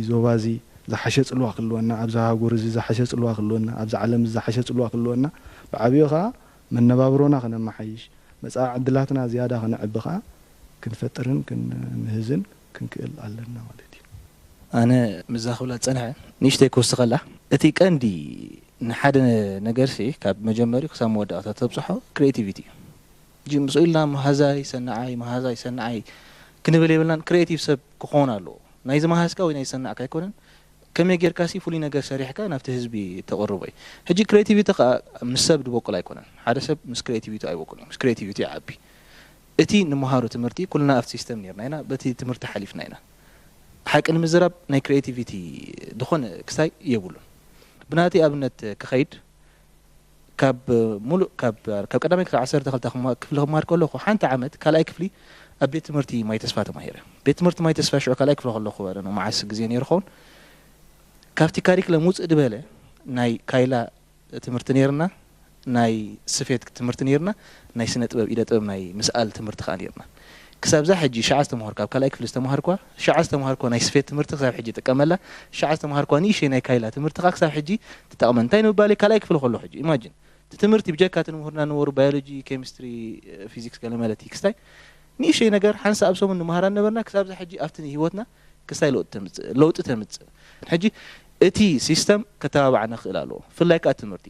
ዞባ እዚ ዝሓሸ ፅልዋ ክህልወና ኣብዚ ሃገር እዚ ዝሓሸ ፅልዋ ክህልወና ኣብዚ ዓለም ዝሓሸ ፅልዋ ክህልወና ብዓብዩ ከዓ መነባብሮና ክነመሓይሽ መጻኢ ዕድላትና ዝያዳ ክነዕቢ ከዓ ክንፈጥርን ክንምህዝን ክንክእል ኣለና ማለት እዩ ኣነ ምዛኽብላ ፀንሐ ንእሽተይ ክወስኽ ከላ እቲ ቀንዲ ንሓደ ነገርሲ ካብ መጀመሪኡ ክሳብ መወዳእታ ተብፅሖ ክሪኤቲቪቲ እዩ ምስ ኢልና መሃዛይ ሰናዓይ ክንብል የብልናን ክሪኤቲቭ ሰብ ክኾን ኣለዎ ናይ ዝመሃዝካ ወይ ናይ ዝሰናዕካ ኣይኮነን ከመይ ጌርካሲ ፍሉይ ነገር ሰሪሕካ ናብቲ ህዝቢ ተቐርቦ እዩ ሕጂ ክሪኤቲቪቲ ከዓ ምስ ሰብ ድበቁል ኣይኮነን ሓደ ሰብ ምስ ክሪኤቲቪቲ ኣይበቁል ምስ ክሪኤቲቪቲ ይዓቢ እቲ ንምሃሮ ትምህርቲ ኩልና ኣብቲ ሲስተም ነርና ኢና በቲ ትምህርቲ ሓሊፍና ኢና ሓቂ ንምዝራብ ናይ ክሪኤቲቪቲ ድኾነ ክሳይ የብሉን ብናቲ ኣብነት ክኸይድ ካብ ሙሉእ ካብ ቀዳማይ ክሳብ 12 ክፍሊ ክመሃር ከለኹ ሓንቲ ዓመት ካልኣይ ክፍሊ ኣብ ቤት ትምህርቲ ማይ ተስፋ ተማሂረ ቤት ትምህርቲ ማይ ተስፋ ሽዑ ካልኣይ ክፍሊ ከለኹ ባለ መዓስ ግዜ ነይሩ ኸውን ካብቲ ካሪክለም ውፅእ ድበለ ናይ ካይላ ትምህርቲ ነርና ናይ ስፌት ትምህርቲ ነርና ናይ ስነ ጥበብ ኢደ ጥበብ ናይ ምስኣል ትምህርቲ ከዓ ነርና ክሳብ ዛ ሕጂ ሸዓ ዝተምሃርካ ኣብ ካልኣይ ክፍሊ ዝተምሃርኳ ሸዓ ዝተምሃርኳ ናይ ስፌት ትምህርቲ ክሳብ ሕጂ ጥቀመላ ሸዓ ዝተምሃርኳ ንእሽተይ ናይ ካይላ ትምህርቲ ከዓ ክሳብ ሕጂ ትጠቕመ እንታይ ንምባለይ ካልኣይ ክፍሊ ከለኹ ሕጂ ኢማጂን እቲ ትምህርቲ ብጀካት ንምሁርና ነበሩ ባዮሎጂ ኬሚስትሪ ፊዚክስ ገለ ማለት ክስታይ ንእሽተይ ነገር ሓንሳ ኣብ ሰሙን ንምሃራ ነበርና ክሳብ ዛ ሕጂ ኣብቲ ሂወትና ክስታይ ለውጢ ተምፅእ ሕጂ እቲ ሲስተም ከተባባዕ ንኽእል ኣለዎ ፍላይ ከዓ ትምህርቲ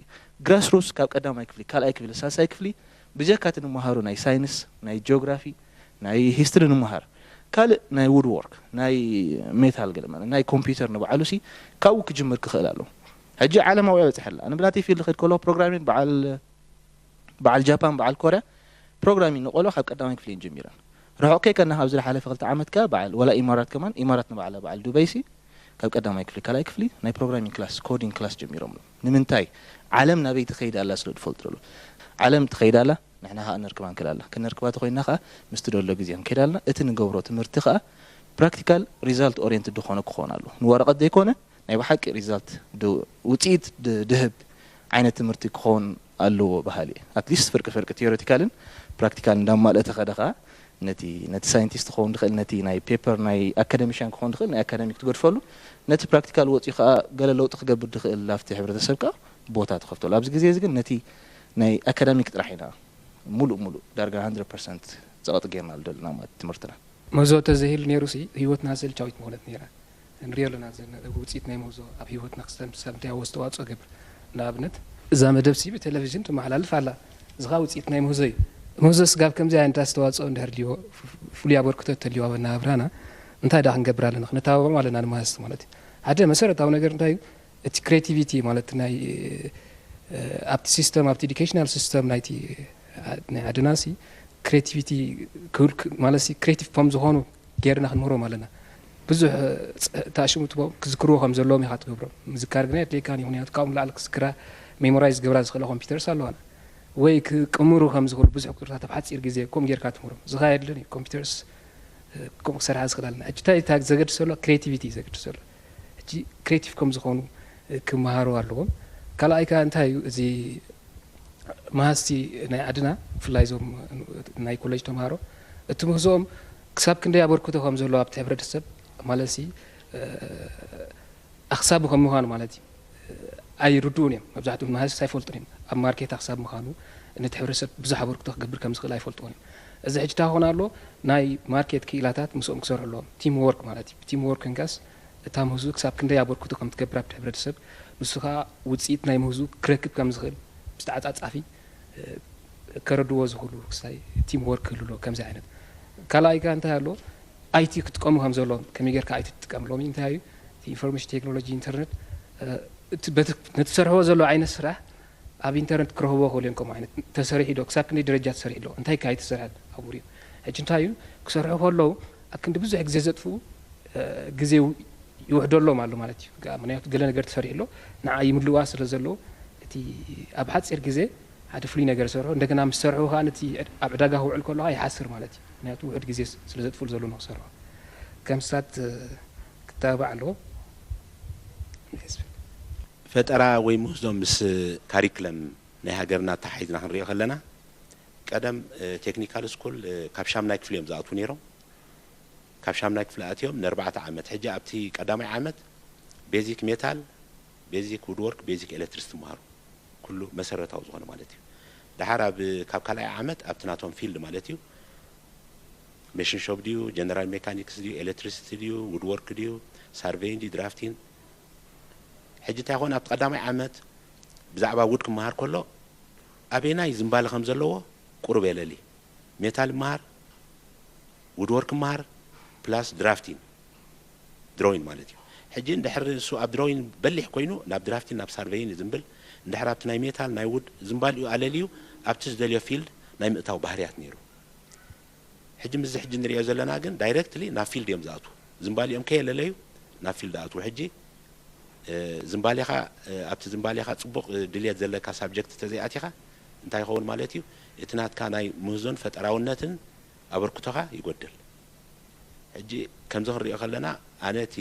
ግራስሩትስ ካብ ቀዳማይ ክፍሊ ካልኣይ ክፍሊ ሳልሳይ ክፍሊ ብጀካት ንምሃሩ ናይ ሳይንስ ናይ ጂኦግራፊ ናይ ሂስትሪ ንምሃር ካልእ ናይ ውድ ወርክ ናይ ሜታል ገለ ማለት ናይ ኮምፒውተር ንባዕሉሲ ካብኡ ክጅምር ክኽእል ኣለዎ ሕጂ ዓለማዊ በፅሐላ ኣነ ብናተይ ፊልድ ክኸድ ከለኹ ፕሮግራሚን በዓል ጃፓን በዓል ኮርያ ፕሮግራሚን ንቆሎ ካብ ቀዳማይ ክፍሊ ጀሚረን ርሑቕ ከይከና ኣብ ዝሓለፈ 2 ዓመት ከ በዓል ወላ ኢማራት ከማን ኢማራት ንባዕላ በዓል ዱበይሲ ካብ ቀዳማይ ክፍሊ ካልኣይ ክፍሊ ናይ ፕሮግራሚንግ ክላስ ኮዲንግ ክላስ ጀሚሮም ንምንታይ ዓለም ናበይ ትኸይድ ኣላ ስለ ትፈልጥሉ ዓለም ትኸይድ ኣላ ንሕና ኸ ነርክባ ንክእል ኣላ ክንርክባ ተኾይና ኸ ምስቲ ደሎ ግዜ ንከይድ ኣላ እቲ ንገብሮ ትምህርቲ ኸ ፕራክቲካል ሪዛልት ኦሪየንትድ ዝኾነ ክኾን ኣሎ ንወረቐት ዘይኮነ ናይ ብሓቂ ሪዛልት ውፅኢት ድህብ ዓይነት ትምህርቲ ክኾን ኣለዎ ባህሊ ኣትሊስት ፍርቂ ቴዎሬቲካልን ፕራክቲካል እንዳማልእተ ኸደ ኸ ነቲ ሳይንቲስት ክኸውን ድኽእል ነቲ ናይ ፔፐር ናይ ኣካደሚሽያን ክኸውን ድኽእል ናይ ኣካደሚክ ትገድፈሉ ነቲ ፕራክቲካል ወፂኡ ኸ ገለ ለውጢ ክገብር ድኽእል ላፍቲ ሕብረተሰብካ ቦታ ትኸፍተሉ ኣብዚ ግዜ እዚ ግን ነቲ ናይ ኣካደሚክ ጥራሕ ኢና ሙሉእ ዳርጋ 100% ፀቕጥ ጌርና ዘለና ማለት ትምህርትና መዞ ተዘሂሉ ነይሩ ሲ ህይወትና ዘልቻዊት መሆነት ነይራ ንሪኦ ኣለና ውፅኢት ናይ መዞ ኣብ ህይወትና ክስተምታይ ኣስተዋፅኦ ገብር ንኣብነት እዛ መደብ ሲ ብቴሌቭዥን ትመሓላልፍ ኣላ እዚ ኸ ውፅኢት ናይ መዞ እዩ መዞ ስጋብ ከምዚ ዓይነት ኣስተዋፅኦ እንድሕር ድልዮ ፍሉይ ኣበርክቶ ተልዮ ኣብ ናብራና እንታይ ዳ ክንገብር ኣለና ክነተባብዖ ኣለና ንማስቲ ማለት እዩ ሓደ መሰረታዊ ነገር እንታይ እዩ እቲ ክሬቲቪቲ ማለት ናይ ኣብቲ ሲስተም ኣብቲ ኤዱኬሽናል ሲስተም ናይቲ ናይ ዓድናሲ ክሬቲቪቲ ማለት ክሬቲቭ ፎም ዝኾኑ ጌርና ክንምህሮም ኣለና ብዙሕ ተኣሽሙ ትቦ ክዝክርዎ ከም ዘለዎም ኢኻ ትገብሮም ምዝካር ግን የድልየካኒ ምክንያቱ ካብኡ ንላዕሊ ክዝክራ ሜሞራይዝ ገብራ ዝኽእለ ኮምፒውተርስ ኣለዋና ወይ ክቅምሩ ከም ዝኽእሉ ብዙሕ ቁጥርታት ኣብ ሓፂር ግዜ ከምኡ ጌርካ ትምህሮም እዚ ኸ የድልን እዩ ኮምፒውተርስ ከምኡ ክሰርሓ ዝኽእል ኣለና ሕጂ እንታይ ዘገድስ ዘሎ ክሬቲቪቲ ዘገድስ ዘሎ ሕጂ ክሬቲቭ ከም ዝኾኑ ክመሃሩ ኣለዎም ካልኣይ ከዓ እንታይ እዩ እዚ ማሃስቲ ናይ ዓድና ብፍላይ እዞም ናይ ኮሌጅ ተምሃሮ እቲ ምህዞኦም ክሳብ ክንደይ ኣበርክቶ ከም ዘለዎ ኣብቲ ሕብረተሰብ ማለት ሲ ኣክሳብ ከም ምዃኑ ማለት እዩ ኣይርድኡን እዮም መብዛሕትኦም ማሃስቲ ኣይፈልጡን እዮም ኣብ ማርኬት ኣክሳብ ምዃኑ ነቲ ሕብረተሰብ ብዙሕ ኣበርክቶ ክገብር ከም ዝኽእል ኣይፈልጥዎን እዮም እዚ ሕጂ እንታይ ክኾን ኣሎ ናይ ማርኬት ክኢላታት ምስኦም ክሰርሑ ኣለዎም ቲም ወርክ ማለት እዩ ቲም ወርክ ንጋስ እታ ምህዙ ክሳብ ክንደይ ኣበርክቶ ከም ትገብር ኣብቲ ሕብረተሰብ ንሱ ከዓ ውፅኢት ናይ ምህዙ ክረክብ ከም ዝኽእል ብዝተዓፃፃፊ ከረድዎ ዝኽእሉ ክሳይ ቲም ወርክ ክህልሎ ከምዚ ዓይነት ካልኣይ ከዓ እንታይ ኣሎ ኣይቲ ክጥቀሙ ከም ዘለዎም ከመይ ጌርካ ኣይቲ ትጥቀም ሎሚ እንታይ እዩ እቲ ኢንፎርሜሽን ቴክኖሎጂ ኢንተርኔት ነቲ ሰርሕዎ ዘሎ ዓይነት ስራሕ ኣብ ኢንተርኔት ክረኽቦ ክእሉ እዮም ከምኡ ዓይነት ተሰሪሑ ዶ ክሳብ ክንደይ ደረጃ ተሰሪሑ ሎ እንታይ ከዓ ኣይተሰርሐ ኣቡር እዩ ሕጂ እንታይ እዩ ክሰርሑ ከለዉ ኣብ ክንዲ ብዙሕ ግዜ ዘጥፍኡ ግዜ ይውሕደሎም ኣሎ ማለት እዩ ምክንያቱ ገለ ነገር ተሰሪሑ ሎ ንዓ ይምልዋ ስለ ዘለዎ እቲ ኣብ ሓፂር ግዜ ሓደ ፍሉይ ነገር ሰርሑ እንደገና ምስ ሰርሑ ከዓ ነቲ ኣብ ዕዳጋ ክውዕል ከለካ ይሓስር ማለት እዩ ምክንያቱ ውሕድ ግዜ ስለ ዘጥፍሉ ዘሎ ንክሰርሑ ከም ስራት ክተባባዕ ኣለዎ ፈጠራ ወይ ምህዞም ምስ ካሪክለም ናይ ሃገርና ተሓሒዝና ክንሪኦ ከለና ቀደም ቴክኒካል ስኩል ካብ ሻምናይ ክፍሊ እዮም ዝኣትዉ ነይሮም ካብ ሻምናይ ክፍሊ ኣትዮም ን4 ዓመት ሕጂ ኣብቲ ቀዳማይ ዓመት ቤዚክ ሜታል ቤዚክ ውድወርክ ቤዚክ ኤሌክትሪክ ትመሃሩ ኩሉ መሰረታዊ ዝኾነ ማለት እዩ ድሓር ካብ ካልኣይ ዓመት ኣብቲ ናቶም ፊልድ ማለት እዩ ሜሽን ሾፕ ድዩ ጀነራል ሜካኒክስ ድዩ ኤሌክትሪሲቲ ድዩ ውድወርክ ድዩ ሳርቬይን ድዩ ድራፍቲን ሕጂ እንታይ ይኾን ኣብቲ ቀዳማይ ዓመት ብዛዕባ ውድ ክመሃር ከሎ ኣበናይ ዝምባለ ከም ዘለዎ ቁርብ የለሊ ሜታል መሃር ውድወርክ መሃር ፕላስ ድራፍቲን ድሮይን ማለት እዩ ሕጂ እንድሕር እሱ ኣብ ድሮይን በሊሕ ኮይኑ ናብ ድራፍቲን ናብ ሳርቬይን ዝምብል እንድሕር ኣብቲ ናይ ሜታል ናይ ውድ ዝምባልኡ ኣለልዩ ኣብቲ ዝደልዮ ፊልድ ናይ ምእታው ባህርያት ነይሩ ሕጂ ምዚ ሕጂ ንሪኦ ዘለና ግን ዳይሬክትሊ ናብ ፊልድ እዮም ዝኣትዉ ዝምባሊኦም ከየለለዩ ናብ ፊልድ ኣትዉ ሕጂ ዝምባሊኻ ኣብቲ ዝምባሊኻ ፅቡቕ ድልየት ዘለካ ሳብጀክት ተዘይኣቲኻ እንታይ ይኸውን ማለት እዩ እቲ ናትካ ናይ ምህዞን ፈጠራውነትን ኣበርክቶኻ ይጎድል ሕጂ ከምዚ ክንሪኦ ከለና ኣነ እቲ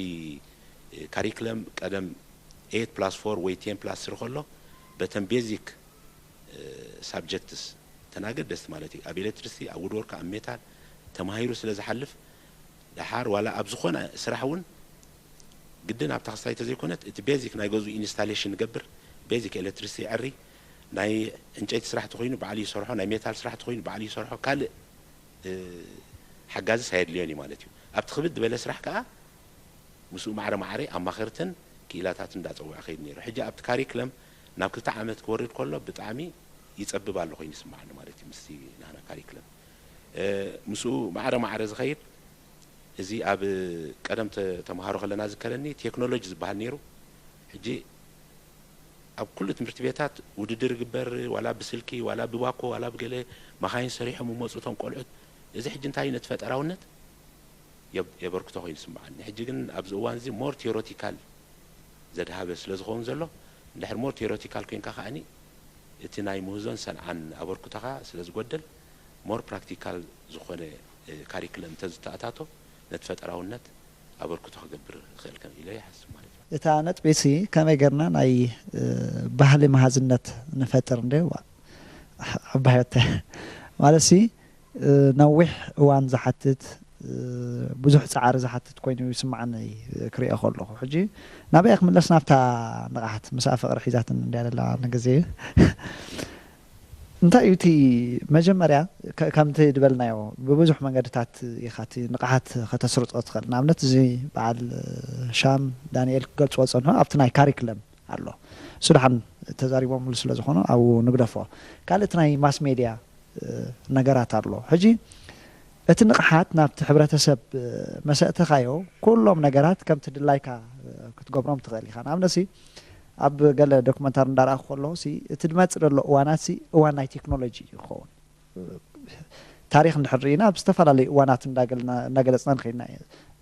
ካሪክለም ቀደም 8+4 ወይ 10+3 ከሎ በተን ቤዚክ ሳብጀክትስ ተናገር ደስ ማለት እዩ ኣብ ኤሌክትሪሲቲ ኣብ ውድወርክ ኣብ ሜታል ተማሂሩ ስለ ዝሓልፍ ድሓር ዋላ ኣብ ዝኾነ ስራሕ እውን ግድን ኣብ ተኸስታይ ተዘይኮነት እቲ ቤዚክ ናይ ገዙ ኢንስታሌሽን ገብር ቤዚክ ኤሌክትሪሲቲ ዕሪ ናይ ዕንጨይቲ ስራሕቲ ኮይኑ በዓል ይሰርሖ ናይ ሜታል ስራሕቲ ኮይኑ በዓል ይሰርሖ ካልእ ሓጋዝስ ኣየድልዮን እዩ ማለት እዩ ኣብቲ ክብድ ዝበለ ስራሕ ከዓ ምስኡ ማዕረ ማዕረ ኣማኽርትን ክኢላታትን እንዳፀውዐ ከይድ ነይሩ ሕጂ ኣብቲ ካሪክለም ናብ 2 ዓመት ክወርድ ከሎ ብጣዕሚ ይፀብብ ኣሎ ኮይኑ ይስማዓኒ ማለት እዩ ምስቲ ናና ካሪክለም ምስኡ ማዕረ ማዕረ ዝኸይድ እዚ ኣብ ቀደም ተምሃሮ ከለና ዝከረኒ ቴክኖሎጂ ዝበሃል ነይሩ ሕጂ ኣብ ኩሉ ትምህርቲ ቤታት ውድድር ግበር ዋላ ብስልኪ ዋላ ብባኮ ዋላ ብገለ መኻይን ሰሪሖም መፁቶም ቆልዑት እዚ ሕጂ እንታይ ነቲ ፈጠራውነት يبركته خوين سمعني حجيجن أبز أوانزي مور تيوريتيكال زاد هابس لزخون زلو نحر مور تيوريتيكال كين كخاني اتناي موزون سن عن أبركتها سلز قدل مور براكتيكال زخونة كاريكلم تزتأتاتو نتفتر أو نت أبركتها قبر خيل كم إليه حس مالي إتانت بيسي كما قرنا ناي بحلي مهازنت نفتر ندي عبايته مالسي نوح وان زحتت بزح سعر زحتت كوينو يسمعني كري أخو الله حجي نبي أخمل لسنا بتاع نقعت مسافة رحيزات ندير لا نجزيه انت يوتي مجمريا كم تدبلنا يو ببزح من قدرت يخاتي نقعت ختصرت أدخل نعملت زي بعد شام دانيال قلت وصلنا أبتناي كاريكلم الله سرحان تزاريبهم لسلا زخونه أو نقدفه قالت ناي ماس ميديا نجارات الله حجي اتنقحات نابت حبرتسب مسأت خايو كلهم نجارات كم تدلايكا كتقبرهم تغلي خان عمنسي أب قال دوكمنتار ندار أخوله سي تدمت له وانات سي واناي تكنولوجي يخون تاريخ نحرينا بستفر على وانات نقل أصلا خينا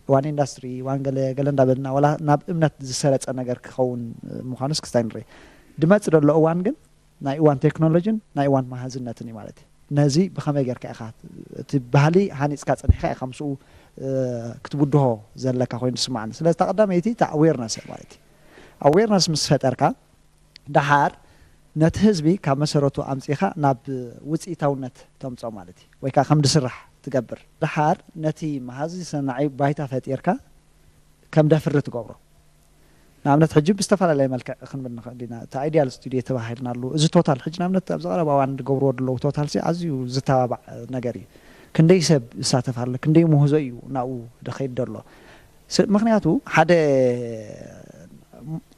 وان إندستري وان قال نابلنا ولا ناب إمنت زسرت أنا جرك خون مخانس كستاينري دمت له وان جن ناي وان تكنولوجي ناي وان مهازنتني مالتي نازي بخمي جرك أخات تبهلي هانيس كات أنا خي خمسو كتبوده زلك أخوين سمعنا سلا تقدم يتي تعويرناس مالتي awareness مسفتركا دحار نت حزبي كاب مسرتو امصيخا ناب وصيتاونت تمصو مالتي ወይ ካ ከም ድስራሕ ትገብር دحار نتي مهازي سنعي بايتا فطيركا كم دفر تገብሮ نامنت حجب استفعل ملكع خنبن خدينا تا ايديال ستوديو تباهلنالو እዚ ቶታል حج نامنت ابز قرب وان دገብሮ دلو ቶታል سي ازيو ዝተባባዕ ነገሪ ክንደይ ሰብ ይሳተፋል ክንደይ ሙህዞ እዩ ናኡ ደኸይድ ደሎ ምክንያቱ ሓደ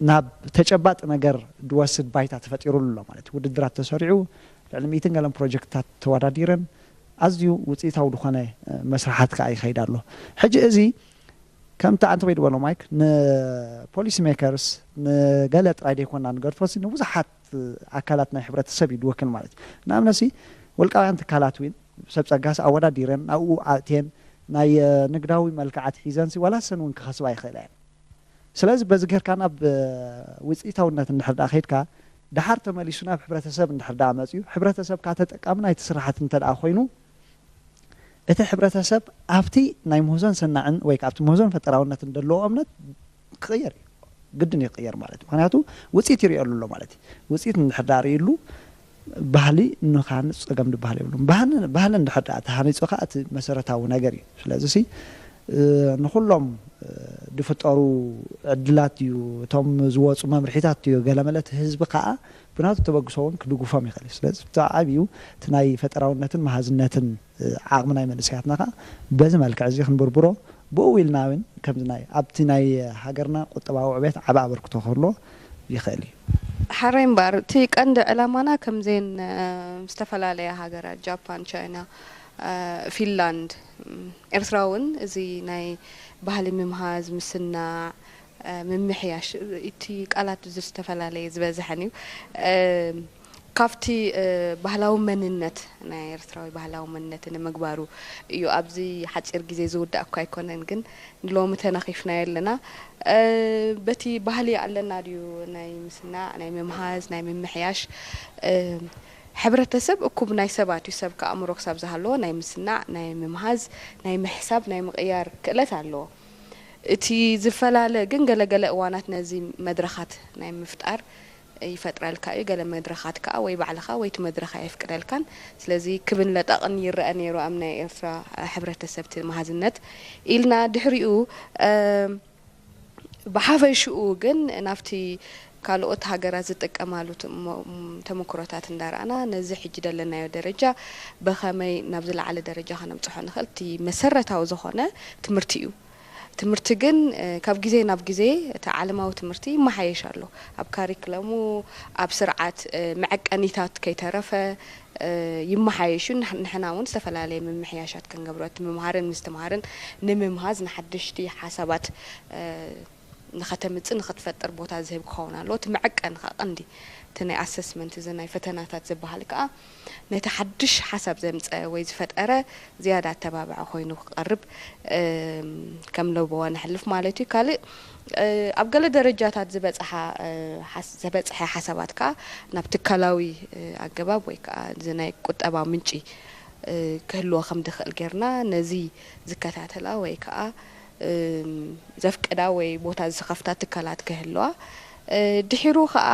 ناب تجبات نجار دواسد بايتا تفتيروا له مالتي ودرات تسرعوا لعلميتين قالن بروجكتات تواديرن ازيو وصيتاو دخانه مسرحات كاي خيدالو حج ازي كم تاعنت بيد ولا مايك ن بوليس ميكرز ن غلط رايدي كنا نغرفوس نو بزحات اكلاتنا حبرتسب يدوكل مالتي نامنسي ولقايان تكالاتوين سبصغاس اواديرن او اتين ناي نغداوي ملكعات حيزانسي ولا سنون كخسبا يخيلان سلاز بذكر كان اب وصيتاونت نحرد اخيدكا دحار تمليسنا بحبرتسب نحرد امصيو حبرتسب كاتتقامنا يتسرحات انت اخوينو اته حبرتسب افتي ناي مهزن سنعن ወይ ካብቲ مهزن ፈጠራውነት እንደለው እምነት ቅየር ግድን ይቅየር ማለት ምክንያቱ ውጽኢት ይሪያሉሎ ማለት ውጽኢት እንድሕዳር ይሉ ባህሊ ንኻን ጸገም ድባህል ይብሉ ባህል እንድሕዳር ተሃኒጽ ኻት መሰረታዊ ነገር እዩ ስለዚህ نخلهم دفتروا عدلات يو توم زواج ممرحيتات يو قلملت حزب قاء بنات تبقصون كدوقو فامي خليس لازم تعبيو تناي فتراونتن مهازنتن عاقمنا يملسياتنا بزي مالك عزيخ نبربرو بوويل ناوين كم زناي عبتناي هاجرنا قطباو عبيت عبا بركتو خلو يخلي حرين بار تيك عند علامانا كم زين مستفلاليا هاجرات جابان تشاينا فنلاند إرثراون زي ناي بحالي ممهاز مسنا ممحياش إتي قالات زستفلالي زبازحني كافتي بحلاو مننت ناي إرثراوي بحلاو مننت نمقبارو يو أبزي حاجر جزي زود أكو يكونن جن لو متناخيفنا يلنا بتي بحالي علنا ديو ناي مسنا ناي ممهاز ناي ممحياش حبرتسب أكوب ناي سبات يسب كأمرك سب زهلو ناي مسنع ناي ممهاز ناي محساب ناي مغيار كلت علو تي زفلالة جنجل جل وانات نزي مدرخات ناي مفتقر يفتر الكاي جل مدرخات كا وي بعلخا وي تمدرخا يفكر الكان سلازي كبن لطقن يرأني رو أمنا إفرا حبرتسب تمهازنت إلنا دحريو بحافشو جن نفتي ካልኦት ሃገራት ዝጥቀማሉ ተመክሮታት እንዳራና ነዚ ሕጂ ደለናዮ ደረጃ በኸመይ ናብ ዝለዓለ ደረጃ ከነምጽሖ ንኽእልቲ መሰረታዊ ዝኾነ ትምህርቲ እዩ ትምህርቲ ግን ካብ ግዜ ናብ ግዜ እቲ ዓለማዊ ትምህርቲ ይመሓየሽ ኣሎ ኣብ ካሪክለሙ ኣብ ስርዓት መዐቀኒታት ከይተረፈ ይመሓየሹ ንሕና እውን ዝተፈላለየ መምሕያሻት ክንገብሮ እቲ ምምሃርን ምስትምሃርን ንምምሃዝ ንሓድሽቲ ሓሳባት ንኸተምፅእ ንኽትፈጥር ቦታ ዝህብ ክኸውን ኣለዎ እቲ መዐቀን ከዓ ቀንዲ እቲ ናይ ኣሰስመንት እዚ ናይ ፈተናታት ዝበሃል ከዓ ነቲ ሓድሽ ሓሳብ ዘምፀአ ወይ ዝፈጠረ ዝያዳ ኣተባብዐ ኮይኑ ክቐርብ ከም ለብዋ ንሕልፍ ማለት እዩ ካልእ ኣብ ገለ ደረጃታት ዝበፅሐ ሓሳባት ከዓ ናብ ትካላዊ ኣገባብ ወይ ከዓ እዚ ናይ ቁጠባ ምንጪ ክህልዎ ከም ድኽእል ጌርና ነዚ ዝከታተላ ወይ ከዓ ዘፍቅዳ ወይ ቦታ ዝኸፍታ ትካላት ክህልዋ ድሒሩ ከዓ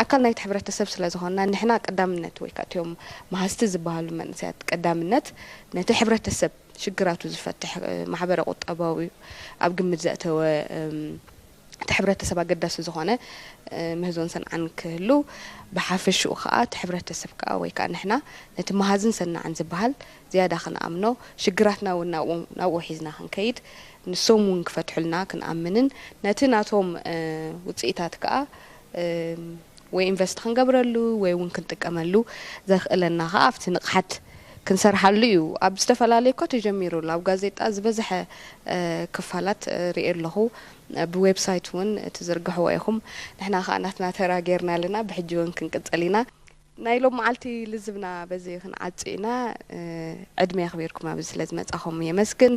ኣካል ናይቲ ሕብረተሰብ ስለ ዝኾንና ንሕና ቀዳምነት ወይ ከዓ እትዮም ማሃዝቲ ዝበሃሉ መንእሰያት ቀዳምነት ነቲ ሕብረተሰብ ሽግራቱ ዝፈትሕ ማሕበረ ቁጠባዊ ኣብ ግምት ዘእተወ እቲ ሕብረተሰብ ኣገዳሲ ዝኾነ ምህዞን ሰንዓን ክህሉ ብሓፈሽኡ ከዓ እቲ ሕብረተሰብ ከዓ ወይ ከዓ ንሕና ነቲ መሃዝን ሰናዕን ዝበሃል ዝያዳ ክንኣምኖ ሽግራትና እውን ናብኡ ሒዝና ክንከይድ ንሶም እውን ክፈትሑልና ክንኣምንን ነቲ ናቶም ውፅኢታት ከዓ ወይ ኢንቨስት ክንገብረሉ ወይ እውን ክንጥቀመሉ ዘኽእለና ከዓ ኣብቲ ንቕሓት ክንሰርሓሉ እዩ ኣብ ዝተፈላለዩ እኳ ተጀሚሩሉ ኣብ ጋዜጣ ዝበዝሐ ክፋላት ሪኤ ኣለኹ ብዌብሳይት እውን ትዝርግሕዎ ኢኹም ንሕና ከዓ ናትና ተራ ጌርና ኣለና ብሕጂ እውን ክንቅፅል ኢና ናይ ሎም መዓልቲ ልዝብና በዚ ክንዓፂ ኢና ዕድመ ኣኽቢርኩም ኣብዚ ስለ ዝመጻኹም የመስግን